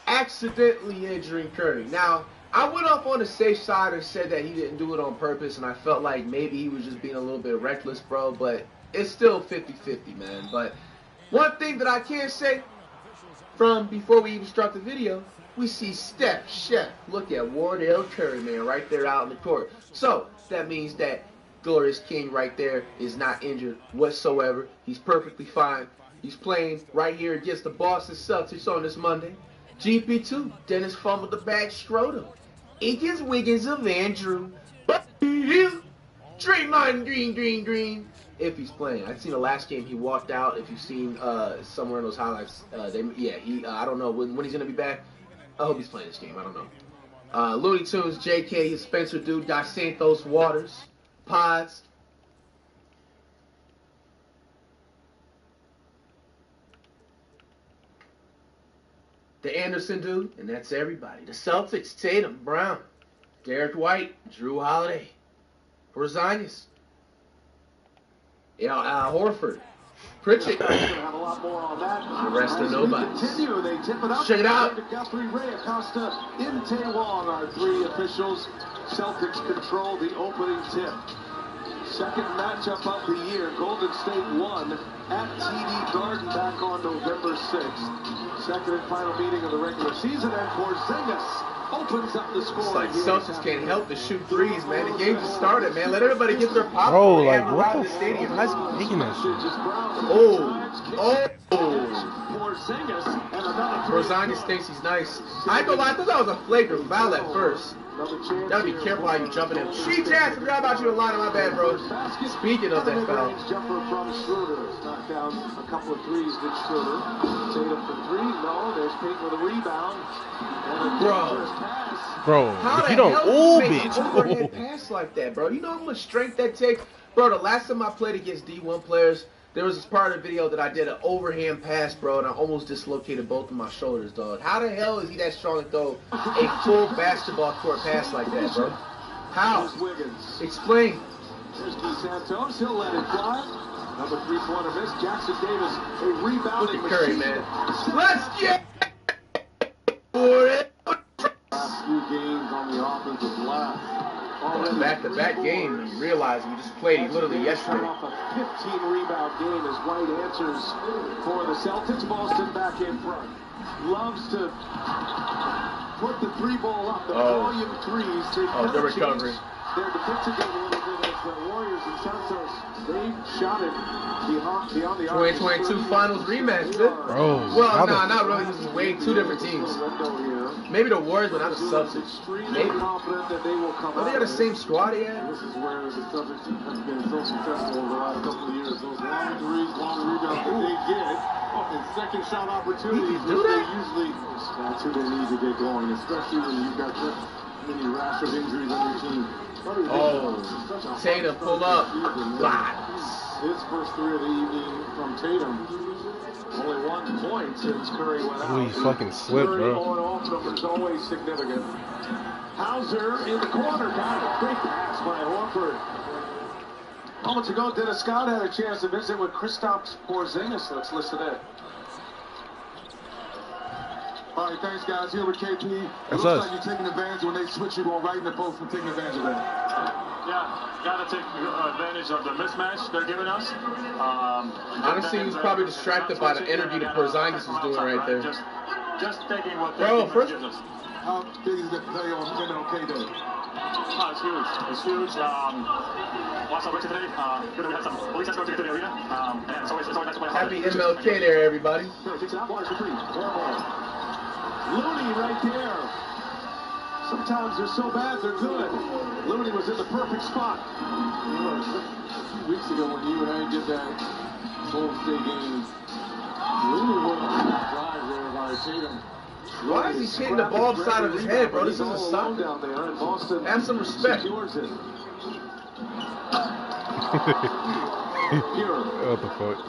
accidentally injuring Curry. Now, I went off on the safe side and said that he didn't do it on purpose, and I felt like maybe he was just being a little bit reckless, bro. But it's still 50-50, man. But one thing that I can say from before we even start the video, we see Steph, Chef, look at Wardell Curry, man, right there out in the court. So that means that Glorious King right there is not injured whatsoever. He's perfectly fine. He's playing right here against the Boston Celtics on this Monday. GP2, Dennis fumbled the bag, Schroeder. Akins Wiggins of Andrew. Draymond Green. If he's playing. I've seen the last game he walked out. If you've seen somewhere in those highlights, I don't know when he's going to be back. I hope he's playing this game. I don't know. Looney Tunes, JK, his Spencer dude, Dos Santos, Waters, Pods. The Anderson dude, and that's everybody. The Celtics, Tatum, Brown, Derek White, Drew Holiday, Porzingis, Horford, Pritchett. The rest are nobody. Check it out. Guthrie, Ray Acosta, in Taiwan are three officials. Celtics control the opening tip. Second matchup of the year. Golden State won at TD Garden back on November 6th. Second and final meeting of the regular season, and Porzingis opens up the score. It's like Celtics can't help but shoot threes, man. The game just started, man. Let everybody get their pop. Bro, like, what the stadium? How's making that shit? Porzingis thinks he's nice. I thought that was a flagrant foul at first. Gotta be careful how you jumping in. She-Jazz, forgot about you a lot. My bad, bro. Speaking of that foul. Jumper from Schroeder. Knocked down a couple of threes with Schroeder. Tatum for three. No, there's Payton with a rebound. Bro, if you don't overhead pass like that, bro. You know how much strength that takes? Bro, the last time I played against D1 players, there was this part of the video that I did an overhand pass, bro, and I almost dislocated both of my shoulders, dog. How the hell is he that strong to throw a full basketball court pass like that, bro? How? Explain. There's DeSantos. He'll let it fly. Number three-pointer miss. Jackson Davis, a rebounding Look at Curry, man. Let's get for it. Last few games on the offensive glass. Back-to-back game, and realized we just played literally yesterday. Off a 15-rebound game as White answers for the Celtics. Boston back in front. Loves to put the three ball up. The volume threes. The recovery. Their defensive game a little bit as the Warriors and Santos, they shot it beyond the arc. 2022 Finals rematch, dude. Bro. Well, not really. This is way two different teams. Maybe the Warriors, but not the Celtics. Maybe. Confident that they will come They got the same squad yet. This is where the Celtics have been so successful over the last couple of years. Those long threes, long rebounds that they get. And second shot opportunities, do they that? usually, that's who they need to get going, especially when you've got this many rash of injuries on your team. Tatum, pull up. His first three of the evening from Tatum. Only 1 point since Curry went out. Ooh, he fucking slipped, Curry bro. on off numbers always significant. Hauser in the corner, got a big pass by Horford. Moments ago, Dennis Scott had a chance to visit with Kristaps Porzingis. Let's listen in. All right, thanks, guys. Here with KP. It looks like you're taking advantage when they switch you on right in the post and taking advantage of that. Yeah, got to take advantage of the mismatch they're giving us. Honestly, he was probably distracted by the interview that Porzingis was doing right there. Just taking what Bro, they first, gives us. How big is that play on MLK Day? Oh, it's huge. It's huge. Lots of work today. Good, we had some police escorts to get to the arena. And it's always nice to play. Happy MLK there, everybody. Takes it out, Waters for three. Looney right there. Sometimes they're so bad, they're good. Looney was in the perfect spot. A few weeks ago when you and I did that Golden State game, Looney went on that drive there by Tatum. Why is he hitting the ball upside of his head, bro? This isn't soccer. Down there, and Boston have some respect. Secures it. What the fuck?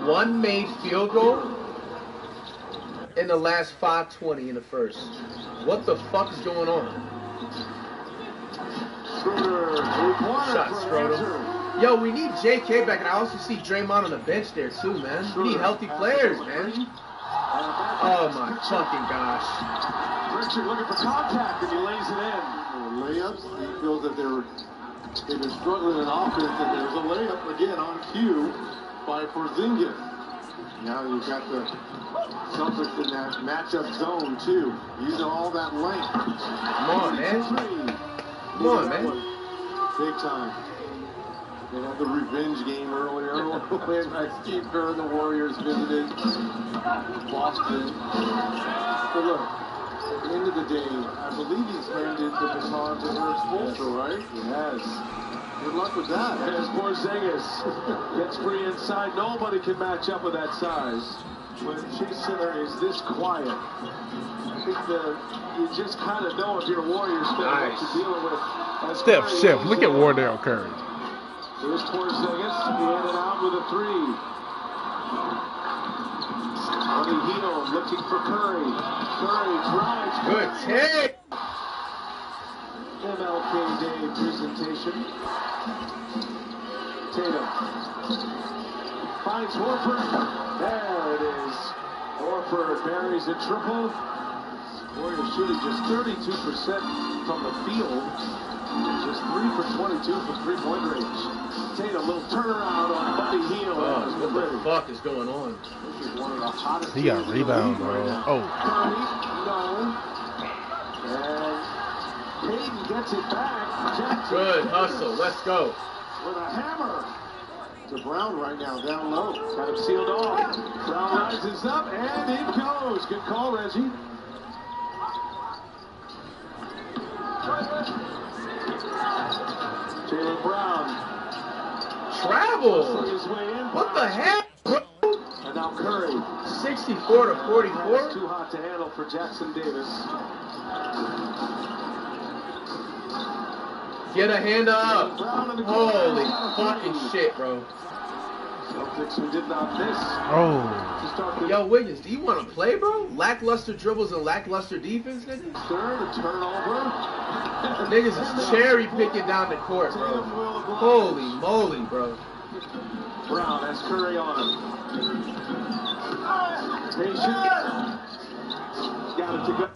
One made field goal in the last 5:20 in the first. What the fuck is going on? Shot Schroeder. Yo, we need JK back, and I also see Draymond on the bench there too, man. We need healthy players, man. Oh my fucking gosh. Richard looking for contact, and he lays it in. Layups. He feels that they've been struggling in offense, and there's a layup again on cue by Porzingis. Now you've got the Celtics in that matchup zone too, using all that length. Come on, man. Come on, man. Big time. They had the revenge game earlier when Steve Kerr and the Warriors visited Boston. But look, at the end of the day, I believe he's handed the baton to Eric Spoelstra, right? He has. Good luck with that. As Porzingis gets free inside, nobody can match up with that size. When Chase Center is this quiet, I think you just kind of know if you're a Warriors fan what you're dealing with. Chef, look at Wardell Curry. Here's Porzingis, in and out with a three. Buddy Hield looking for Curry. Curry drives. Good take. MLK Day presentation. Tatum finds Horford. There it is. Horford buries a triple. Warriors shooting just 32% from the field. Just 3 for 22 from three-point range. Tatum, a little turnaround on Buddy Hield. What the fuck is going on? This is one of the hottest. He got a rebound, bro. Oh. Curry, no. And Payton gets it back. Jackson. Good hustle. Let's go. With a hammer. To Brown right now, down low. Got him sealed off. Brown rises up, and it goes. Good call, Reggie. Jaylen Brown. Travel. What the heck, bro? And now Curry. 64 to 44. That's too hot to handle for Jackson Davis. Get a hand up. Holy fucking shit, bro. Celtics who did not miss. Oh. Yo, Wiggins, do you want to play, bro? Lackluster dribbles and lackluster defense, nigga? Third turnover. Niggas is cherry picking down the court, bro. Holy moly, bro. Brown has Curry on him. Patient. Got it to go.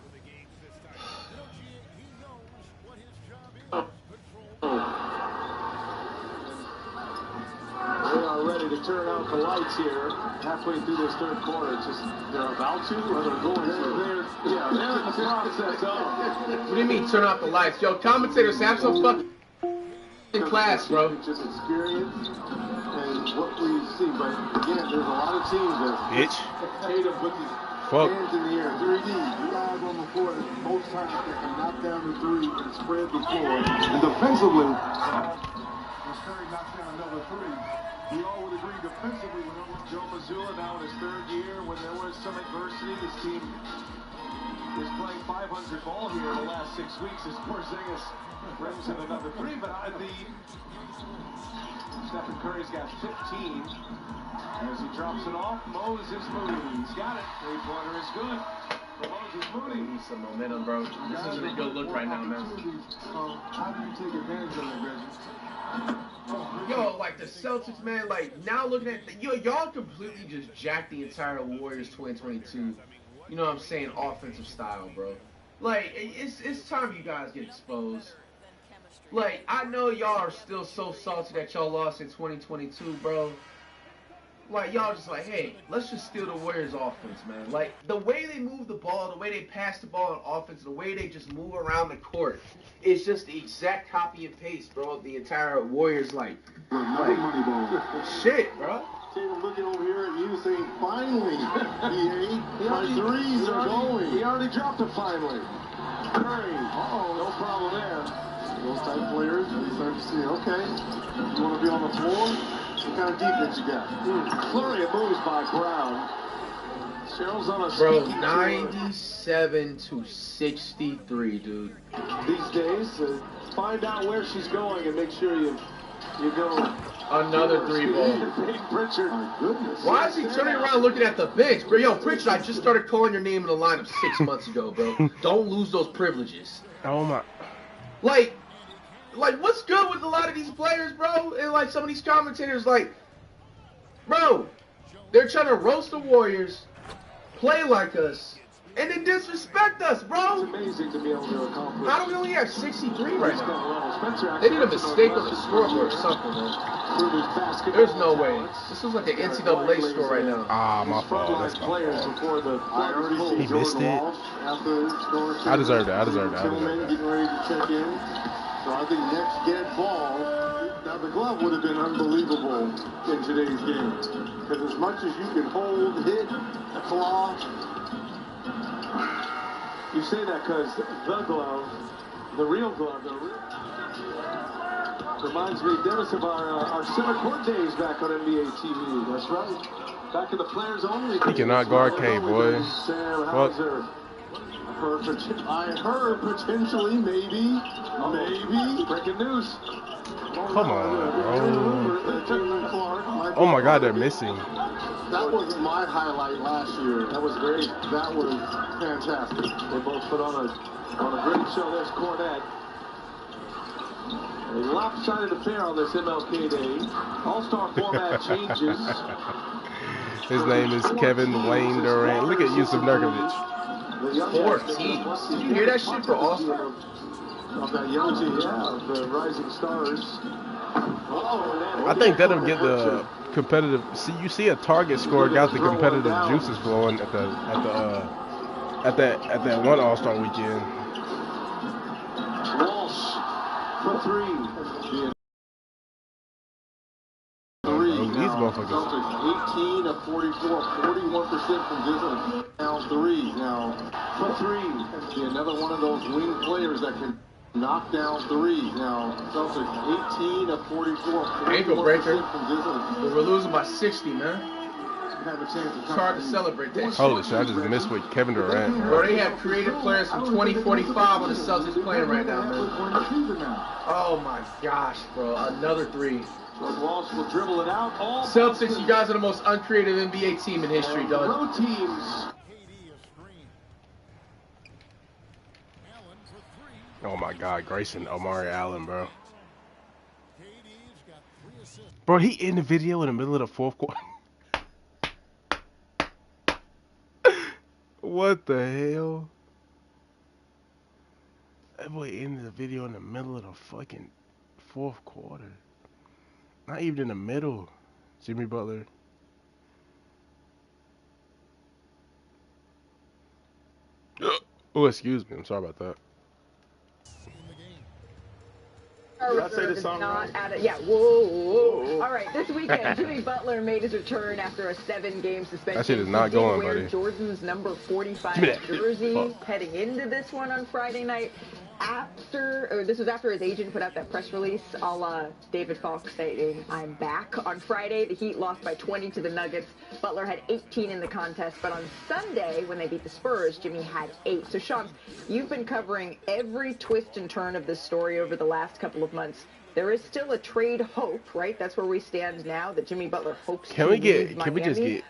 turn out the lights here halfway through this third quarter. It's just they're about to or they're going to. They're in the process of. What do you mean turn off the lights? Yo, commentators have some fucking class, bro. Just experience and what we see. But again, there's a lot of teams that Tatum puts his hands in the air. 3D. Live on the floor most times that can knock down the three and spread the floor. And defensively, Curry knocks down another three. We all would agree defensively when Joe Mazzulla now in his third year, when there was some adversity, this team is playing 500 ball here in the last 6 weeks as Porzingis brings in another three, but Stephen Curry's got 15. As he drops it off, Moses Moody. He's got it. Three-pointer is good. For Moses Moody. Need some momentum, bro. This isn't a good look right now, man. How do you take advantage of it, Reggie? Yo, like the Celtics, man, like now looking at y'all completely just jacked the entire Warriors 2022. You know what I'm saying? Offensive style, bro. Like it's time you guys get exposed. Like I know y'all are still so salty that y'all lost in 2022, bro. Like y'all just like, hey, let's just steal the Warriors' offense, man. Like the way they move the ball, the way they pass the ball on offense, the way they just move around the court, it's just the exact copy and paste, bro. The entire Warriors like money ball. Shit, bro. Tatum looking over here at you saying, finally, my threes are going. He already dropped it finally. Curry, no problem there. Those type players, you start to see, okay, you want to be on the floor? What kind of defense you got? Flurry of moves by Brown. Cheryl's on a bro, 97 to 63, dude. These days, find out where she's going and make sure you go. Another three ball. My goodness. Why is he turning around looking at the bench, bro? Yo, Pritchard, I just started calling your name in the lineup 6 months ago, bro. Don't lose those privileges. Oh my. Like what's good with a lot of these players, bro? And like some of these commentators, like, bro, they're trying to roast the Warriors, play like us, and then disrespect us, bro. It's amazing to be able to accomplish. How do we only have 63 right now? They did a mistake on the scoreboard or something, man. There's no way. This looks like an NCAA score right now. Ah, my fault. That's my fault. He missed it. I deserved it. Getting ready to check in. So I think next get ball. Now the glove would have been unbelievable in today's game. Because as much as you can hold, hit, claw. You say that because the glove, the real glove, reminds me, Dennis, of our center court days back on NBA TV. That's right. Back in the players only. He cannot guard K, boy. Sam Hauser. I heard potentially, maybe. Breaking news. Come on, bro. Oh my God, they're missing. That was my highlight last year. That was great. That was fantastic. They both put on a great show. There's Cornette. A lopsided affair on this MLK Day. All-Star format changes. His name is Kevin Wayne Durant. Look at Yusuf Nurkic. 14. Did you hear that shit for All-Star? Of that young team, of the rising stars. I think that'll get the competitive. You see a target score got the competitive juices flowing at that one All-Star weekend. Walsh for three. These motherfuckers. 18 of 44, 41% from distance. Now threes. Now for three. See, another one of those wing players that can knock down threes. Now Celtics 18 of 44. Ankle breaker. From distance. But we're losing by 60, man. It's hard to celebrate that. Holy shit, I just missed with Kevin Durant. Bro, they have creative players from 2045 on the Celtics playing right now, man. Oh my gosh, bro. Another three. Walsh will dribble it out. Celtics, you guys are the most uncreative NBA team in history, dog. No teams. Oh my God, Grayson Omari Allen, bro. Bro, he in the video in the middle of the fourth quarter. What the hell? That boy ended the video in the middle of the fucking fourth quarter. Not even in the middle. Jimmy Butler. Oh, excuse me. I'm sorry about that. Did I say the song Not wrong? at a, yeah, whoa. All right, this weekend, Jimmy Butler made his return after a 7-game suspension. That shit is not he did going, wear buddy. Jordan's number 45 Give me that. jersey Fuck. heading into this one on Friday night. This was after his agent put out that press release, a la David Falk stating, "I'm back." On Friday, the Heat lost by 20 to the Nuggets. Butler had 18 in the contest, but on Sunday, when they beat the Spurs, Jimmy had 8. So, Sean, you've been covering every twist and turn of this story over the last couple of months. There is still a trade hope, right? That's where we stand now. That Jimmy Butler hopes to leave Miami.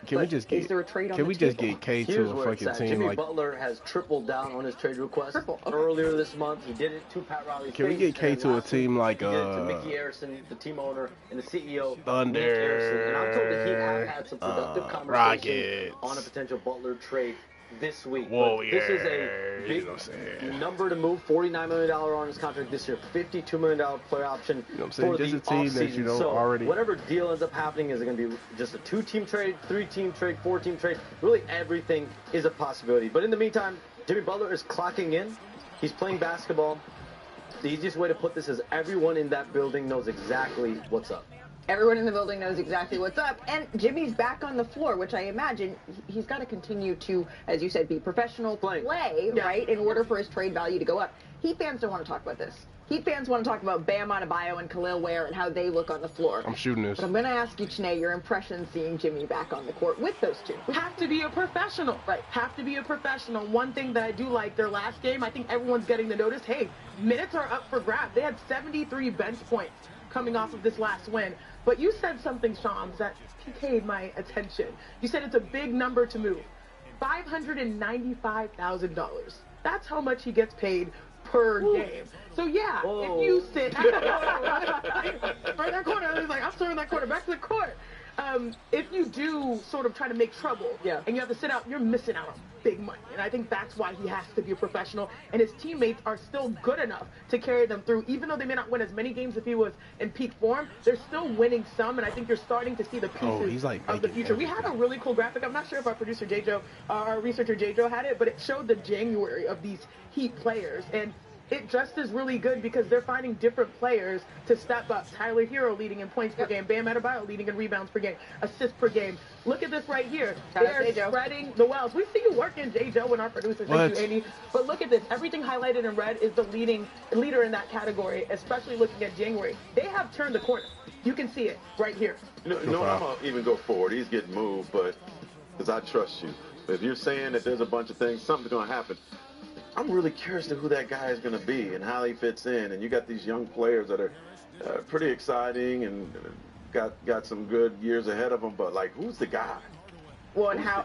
Is there a trade on the table? K to Here's a where it's fucking at. team Jimmy like? Butler has tripled down on his trade request. Earlier this month, he did it to Pat Riley's Can we face, get K and to a last team week, like he did it to Mickey Harrison, the team owner and the CEO, Nick Harrison. And I'm told the Heat have had some productive conversations Rockets. on a potential Butler trade this week. Whoa, This is a big number to move. $49 million on his contract this year, $52 million player option You know what I'm saying? for Just the a team that you offseason. know So already. whatever deal ends up happening, is it going to be just a 2-team trade, 3-team trade, 4-team trade? Really, everything is a possibility. But in the meantime, Jimmy Butler is clocking in. He's playing basketball. The easiest way to put this is everyone in that building knows exactly what's up. Everyone in the building knows exactly what's up, and Jimmy's back on the floor, which I imagine he's got to continue to, as you said, be professional, play, right, in order for his trade value to go up. Heat fans don't want to talk about this. Heat fans want to talk about Bam Adebayo and Khalil Ware and how they look on the floor. I'm shooting this. But I'm going to ask you, Chene, your impression seeing Jimmy back on the court with those two. Have to be a professional. Right. Have to be a professional. One thing that I do like, their last game, I think everyone's getting the notice, hey, minutes are up for grabs. They had 73 bench points coming off of this last win. But you said something, Sean, that piqued my attention. You said it's a big number to move. $595,000. That's how much he gets paid per game. So yeah, if you sit right that corner, I was like, I'm throwing that corner back to the court. If you do sort of try to make trouble and you have to sit out, you're missing out on big money. And I think that's why he has to be a professional. And his teammates are still good enough to carry them through. Even though they may not win as many games if he was in peak form, they're still winning some. And I think you're starting to see the pieces of the future. We had a really cool graphic. I'm not sure if our producer J-Joe, our researcher J-Joe had it, but it showed the January of these Heat players. And it just is really good because they're finding different players to step up. Tyler Hero leading in points per game. Bam Adebayo leading in rebounds per game. Assists per game. Look at this right here. They're spreading the wealth. We see you working, J-Joe, and our producer. Thank you, Amy. But look at this. Everything highlighted in red is the leader in that category, especially looking at January. They have turned the corner. You can see it right here. No, I'm going to even go forward. He's getting moved, but because I trust you. If you're saying that there's a bunch of things, something's going to happen. I'm really curious to who that guy is going to be and how he fits in. And you got these young players that are pretty exciting and got some good years ahead of them. But, like, who's the guy? Well, and how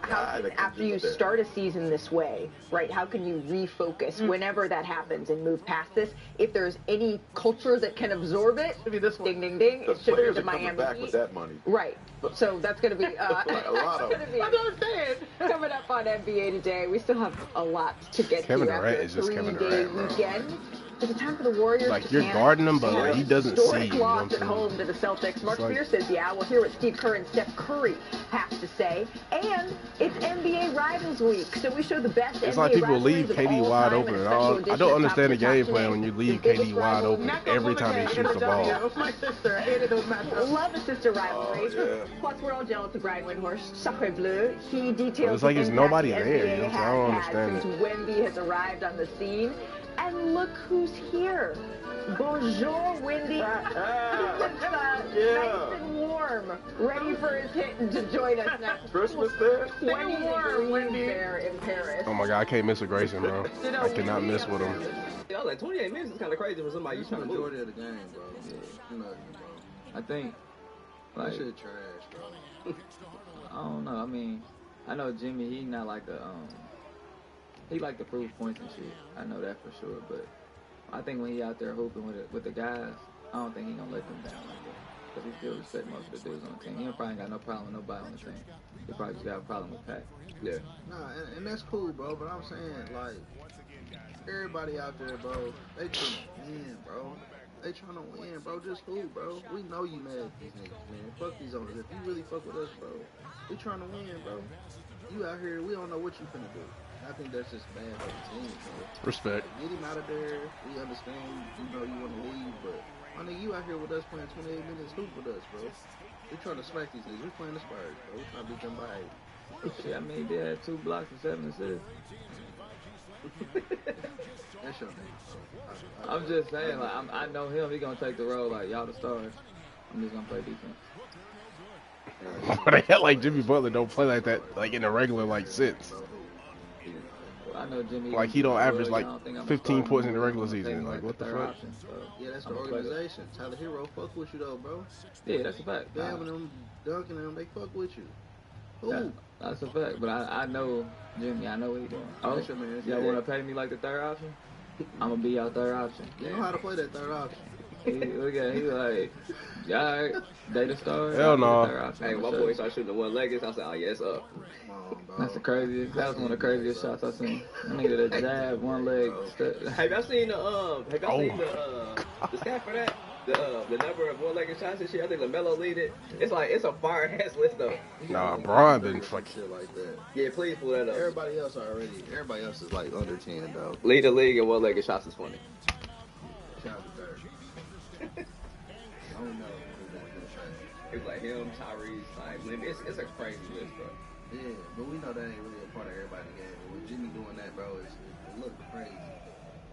after you start a season this way, right, how can you refocus whenever that happens and move past this? If there's any culture that can absorb it, ding, ding, ding, it should be the Miami back Heat. with that money. Right. So that's going to be a lot of them. Coming up on NBA Today. We still have a lot to get Kevin to Durant after is just a Kevin 3-day Durant, bro. weekend. Is it time for the Warriors Like, to you're camp? guarding him, but like, he doesn't see you. Historic You know what loss I'm at saying? home to the Celtics. Mark like- Spears says, yeah, we'll hear what Steve Kerr and Steph Curry have to say. And it's NBA Rivals Week, so we show the best It's NBA like people leave rivalries of KD all wide time open. in a And special all, I edition don't of understand the Top game Top plan today. when you leave The biggest KD wide rival- open every time he shoots the ball. My sister hated those matchups. Love the sister rivalry. Oh, yeah. Plus, we're all jealous of Brian Windhorst. Sacre bleu. He details Well, it's like the it's impact nobody the there, NBA you know, so I has don't had understand since it. Wemby has arrived on the scene. And look who's here. Bonjour, Wendy. Nice and warm. Ready for his hit and to join us next. Christmas there? 20 degrees there in Paris. Oh my God, I can't miss a Grayson, bro. I cannot miss with him. Yeah, I was like 28 minutes is kind of crazy for somebody you trying to move. Majority of the game, bro. You know, bro. I think, That like, shit trash, bro. I don't know. I mean, I know Jimmy. He not like a he like to prove points and shit. I know that for sure. But I think when he out there hooping with the guys, I don't think he gonna let them down like that. Cause he still respect most of the dudes on the team. He probably ain't got no problem with nobody on the team. He probably just got a problem with Pat. Yeah. Nah, and that's cool, bro. But I'm saying, like, everybody out there, bro, they trying to win, bro. They trying to win, bro. Just who, bro? We know you mad at these niggas, man. Fuck these owners. If you really fuck with us, bro, we trying to win, bro. You out here, we don't know what you finna do. I think that's just bad for the team, bro. Respect. Get him out of there. We understand, you know, you want to leave, but my nigga, you out here with us playing 28 minutes hoop with us, bro. We trying to smack these niggas. We playing the Spurs, bro. We trying to beat them by 8. Shit, I mean, they had 2 blocks and 7 assists. That's your name. I'm just saying, like, I know him. He gonna take the role like y'all the stars. I'm just gonna play defense. But they had like Jimmy Butler don't play like that, like in a regular like sense. Well, I know Jimmy. Like he don't average like I don't think I'm 15 starting points in the him. regular I'm season. taking, Like what the third fuck? option, so Yeah, that's the I'm gonna play that. organization. Tyler Hero fuck with you though, bro. Yeah, that's a fact. Damn, and them dunking them, they fuck with you. Who? That's a fact. But I know Jimmy. I know what he doing. Oh, That's your man. y'all wanna pay me like the third option? I'm gonna be y'all third option. You know how to play that third option. Look at he like, alright, they the stars. Hell no. Hey, my boy started shooting the one-leggers. I said, oh, yeah, it's up. That's the craziest. That was one of the craziest shots I seen. That nigga that jab, one leg. Have y'all seen the stat for that? The number of one-legged shots this year? I think LaMelo lead it. It's like, it's a fire-ass list, though. Nah, Bron been fucking. Shit like that. Yeah, please pull that up. Everybody else is like under 10, though. Lead the league in one-legged shots is funny. Shout out to third. I don't know. It's like him, Tyrese, like, it's a crazy list, bro. Yeah, but we know that ain't really a part of everybody's game. But with Jimmy doing that, bro, it look crazy.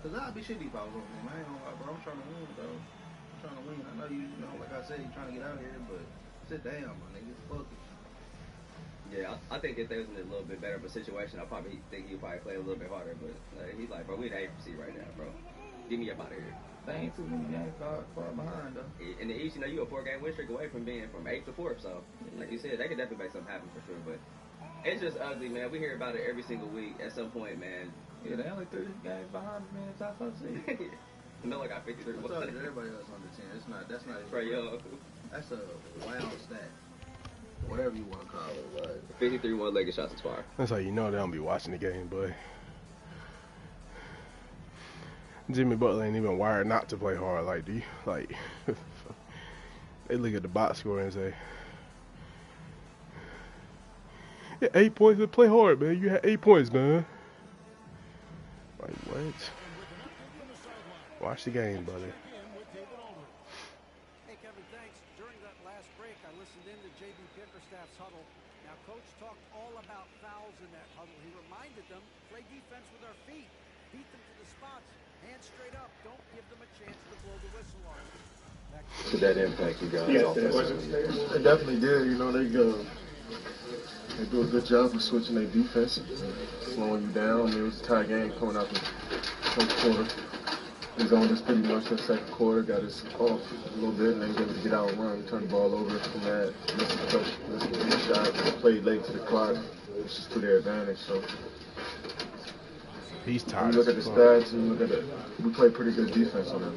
Cause I'd be shitty if I was on him. I ain't gonna lie, bro. I'm trying to win, bro. I'm trying to win. I know you know, like I said, you trying to get out here, but sit down, my nigga. Fuck it. Yeah, I think if they was in a little bit better of a situation, I probably think he'd probably play a little bit harder. But he's like, bro, we in the AFC right now, bro. Get me up out of here. They ain't too many games far behind though. In the East, you know, you a 4-game win streak away from being from 8th to 4th. So, like you said, they could definitely make something happen for sure. But it's just ugly, man. We hear about it every single week. At some point, man. Yeah, they only 3 games behind me in the top 5 seed. Miller got 53. Everybody else under 10. That's not. Trey Young. That's a wild stat. Whatever you want to call it. Like 53 one-legged shots is fire. That's how you know they don't be watching the game, boy. Jimmy Butler ain't even wired not to play hard. Like, do you like? They look at the box score and say, "Yeah, 8 points to play hard, man. You had 8 points, man." Like what? Watch the game, buddy. Hey, Kevin, thanks. During that last break, I listened in to J.B. Bickerstaff's huddle. Now, Coach talked all about fouls in that huddle. He reminded them, play defense with our feet. Beat them to the spots. Hands straight up. Don't give them a chance to blow the whistle on them. Did that impact you guys offensively? They definitely did. You know, they do a good job of switching their defense, slowing you down. I mean, it was a tie game coming out the first quarter. He zoned us pretty much in the second quarter, got us off a little bit, and then was able to get out and run, turn the ball over from that. Missed a touch, missed a shot, played late to the clock, which is to their advantage. So he's tired. When you look at the stats, and you look at we played pretty good defense on them.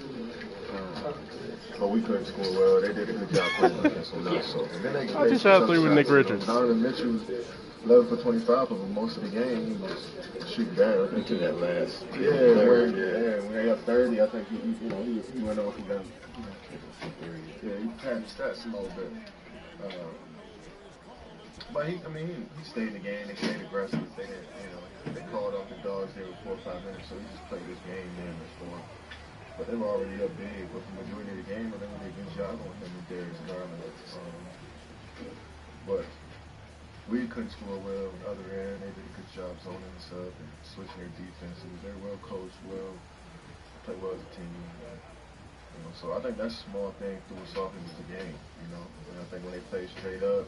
But we couldn't score well. They did a good job playing defense on us. So I just had 3 with Nick Richards. Donovan Mitchell, 11 for 25 of them most of the game. He was shooting bad. I think in that last when they up 30, I think he went off and got. Yeah, he had the stats a little bit. But he stayed in the game. They stayed aggressive. They didn't, they called off the dogs there with 4 or 5 minutes. So he just played this game in this form. But they were already up big. But the majority of the game, I think they did a good job on him with Darius Garland. But we couldn't score well on the other end. They did a good job zoning us up and switching their defense. It was very well coached, played well as a team. So I think that's a small thing threw us off into the game. And I think when they played straight up,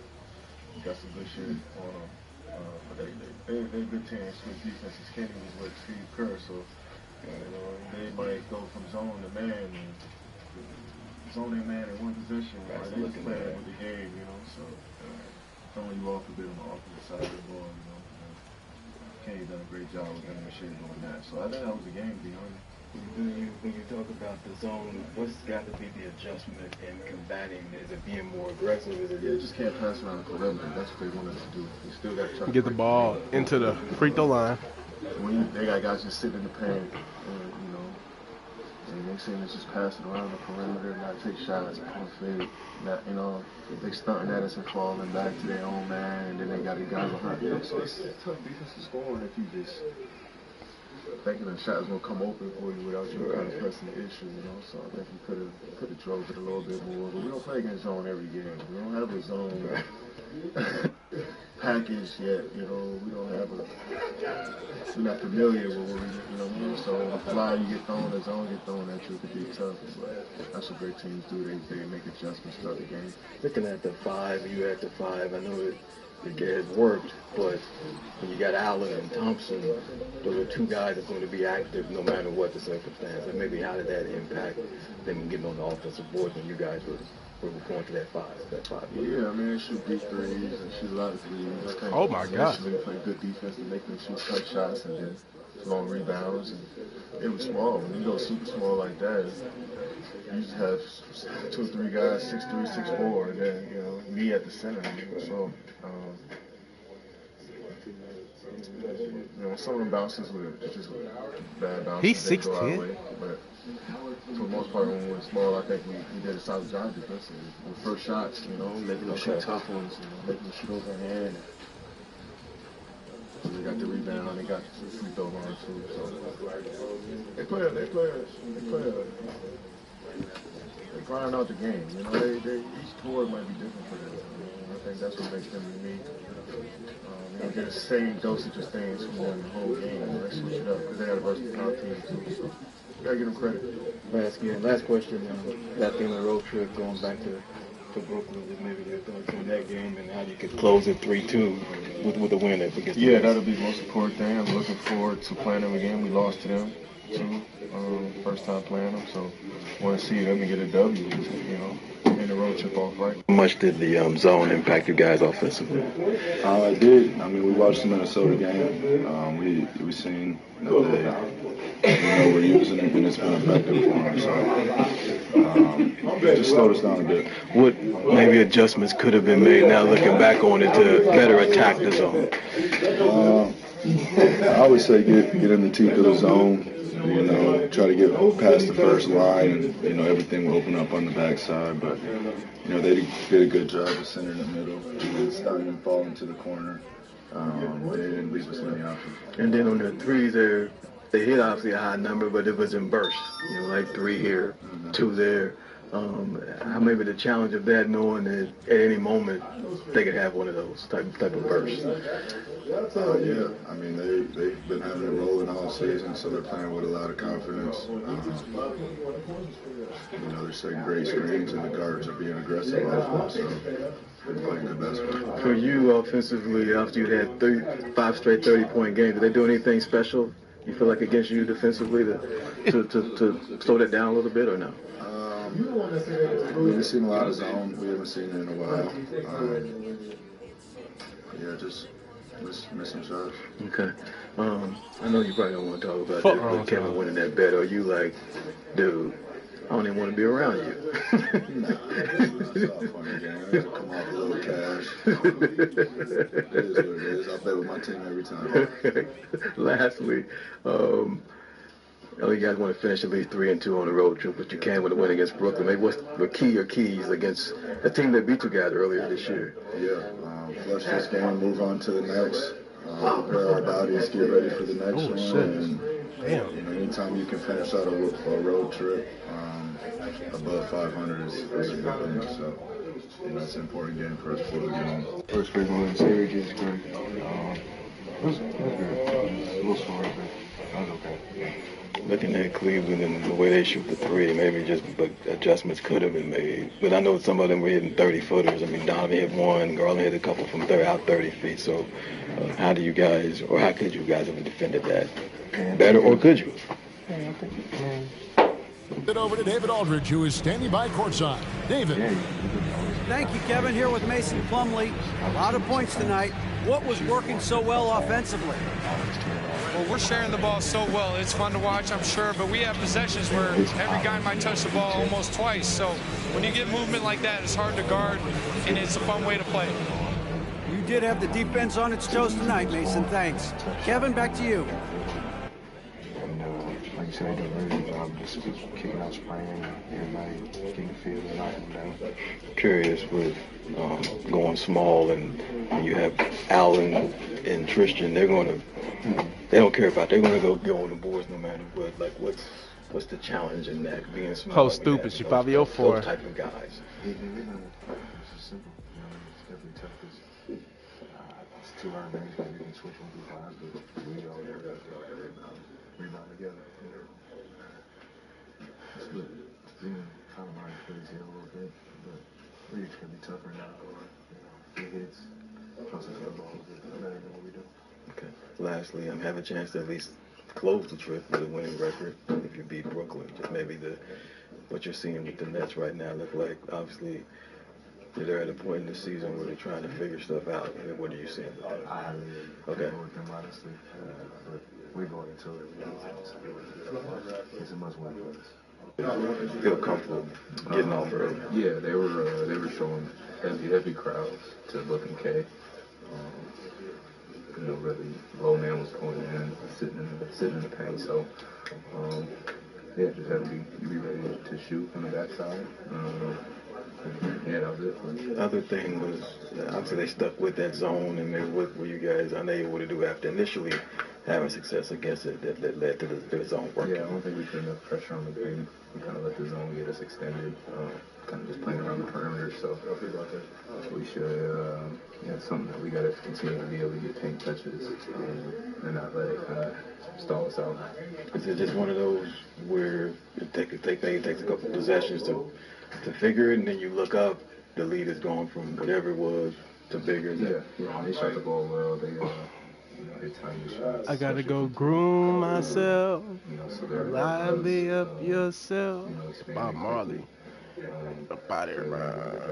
we got some good shit on them. But they're a good team. Good defenses. Kenny was with Steve Kerr, so they might go from zone to man and zone and man in one position while they was playing with the game. So throwing you off a bit on the offensive side of the ball. Kenny done a great job with them and shit doing that. So I think that was the game, to be honest. When you talk about the zone, what's got to be the adjustment in combating? Is it being more aggressive? Is it just can't pass around the perimeter. That's what they want us to do. You still got to try get the ball into the free throw line. When they got guys just sitting in the paint, and they seem to just pass it around the perimeter, not take shots, pull fade. Not, you know, they stunting at us and falling back to their own man, and then they got a guy behind them. So it's tough defense to score on if you just thinking the shot is gonna come open for you without you kind of pressing the issue, you know. So I think we could have drove it a little bit more, but we don't play against zone every game. We don't have a zone package yet, you know. We don't have we're not familiar with what we, you know what I mean. So the fly you get thrown, the zone get thrown at you, it could be tough. But that's what great teams do. They make adjustments throughout the game. Looking at the 5, you at the 5. I know that it has worked, but when you got Allen and Thompson, those are 2 guys that are going to be active no matter what the circumstance. And maybe how did that impact them getting on the offensive board when you guys were going to that 5? Yeah, I mean, they shoot big threes and shoot a lot of threes. Kind Oh of my God! They play good defense to make them shoot cut shots and then long rebounds. And it was small. When you go super small like that, you just have 2 or 3 guys, 6'3", 6'4", and then, you know, me at the center. So, you know, some of them bounces were just bad bounces. He's 6'10". But for the most part, when we were small, I think we did a solid job defensively. With first shots, you know, making them shoot tough ones, you know, making them shoot overhand. So they got the rebound, they got the free throw line too. So they grind out the game. You know, each tour might be different for them. I think that's what makes them unique. You don't get the same dosage of things from them the whole game. They switch it up because they got a versatile team too. So you gotta give them credit. Last question. That thing on the road trip, going back to Brooklyn, with maybe your thoughts on that game and how you could close it 3-2 with a win if it gets. Yeah, that'll be the most important thing. I'm looking forward to playing them again. We lost to them too, first time playing them, so want to see them and get a W. You know, in the road trip off right. How much did the zone impact you guys offensively? It did. I mean, we watched the Minnesota game. We seen that we're using it and it's been effective for them. So it just slowed us down a bit. What maybe adjustments could have been made now looking back on it to better attack the zone? I always say get in the teeth of the zone. You know, try to get past the first line, and you know everything will open up on the backside. But you know they did a good job of centering the middle, and stopping them falling to the corner. They didn't leave us any options. And then on the threes, they hit obviously a high number, but it was in bursts. You know, like 3 here, 2 there. How maybe the challenge of that, knowing that at any moment they could have one of those type of bursts. Yeah, I mean they've been having it rolling all season, so they're playing with a lot of confidence. You know, they're setting great screens, and the guards are being aggressive off them, so they're playing good basketball. For you offensively, after you had 5 straight 30-point games, did they do anything special? You feel like against you defensively to slow that down a little bit, or no? We've seen a lot of zone. We haven't seen it in a while. Yeah, just missing shots. Okay. I know you probably don't want to talk about that, but Kevin winning that bet. Are you like, dude, I don't even want to be around you? Nah, it's all fun again. Come off a little cash. It is what it is. I bet with my team every time. Okay. Lastly, you guys want to finish at least 3-2 on the road trip, but you can with a win against Brooklyn. Maybe what's the key or keys against a team that beat you guys earlier this year? Yeah, flush this game, move on to the next, prepare our bodies, get ready for the next one. Shit. And, damn. You know, anytime you can finish out a road trip above 500 is a good thing. So, you know, it's an important game for us before we get on. First big one in series is great. It was good. A little sore, but that was okay. Looking at Cleveland and the way they shoot the 3, maybe just adjustments could have been made. But I know some of them were hitting 30-footers. I mean, Donovan hit 1, Garland hit a couple from out 30 feet. So how do you guys, or how could you guys have defended that better, or could you? It over to David Aldridge, who is standing by courtside. David. Thank you, Kevin. Here with Mason Plumlee. A lot of points tonight. What was working so well offensively? Well, we're sharing the ball so well. It's fun to watch, I'm sure, but we have possessions where every guy might touch the ball almost twice. So when you get movement like that, it's hard to guard, and it's a fun way to play. You did have the defense on its toes tonight, Mason. Thanks. Kevin, back to you. Like you said, they did a really good job just kicking coming out spraying, everybody getting the field and knocking them down. Curious with going small and you have Allen and Tristan, they don't care about, they're going to go on the boards no matter what. Like, what's the challenge in that, being small? How stupid, she probably 04. Those type of guys. It's simple. It's definitely tough because it's too hard. Maybe you can switch one through five, but we all there got to rebound together. It's good. Being kind of hard to crazy a little bit, but Reed's going to be tougher now. Big hits, plus it's the ball, better than what we do. Okay. Lastly, have a chance to at least close the trip with a winning record if you beat Brooklyn. Just maybe what you're seeing with the Nets right now look like. Obviously, they're at a point in the season where they're trying to figure stuff out. I mean, what are you seeing with them? I haven't really with them, honestly. But we're going into it. It's a must-win for us. Feel comfortable getting off early. Yeah, they were showing heavy crowds to Book and K. Really, low man was going in, sitting in the paint. So, just have to be ready to shoot from the backside. Yeah, that was it. The other thing was, obviously they stuck with that zone, and maybe what were you guys unable to do after initially having success against it that led to the zone working? Yeah, I don't think we put enough pressure on the paint. We kind of let the zone get us extended, kind of just playing around the perimeter. So we should, it's something that we got to continue to be able to get paint touches and not let it kind of stall us out. Is it just one of those where it takes a couple possessions to figure it, and then you look up, the lead is gone from whatever it was to bigger? Yeah, they shot the ball well. They I gotta go groom myself, lively up yourself. Bob Marley. Up out here, man.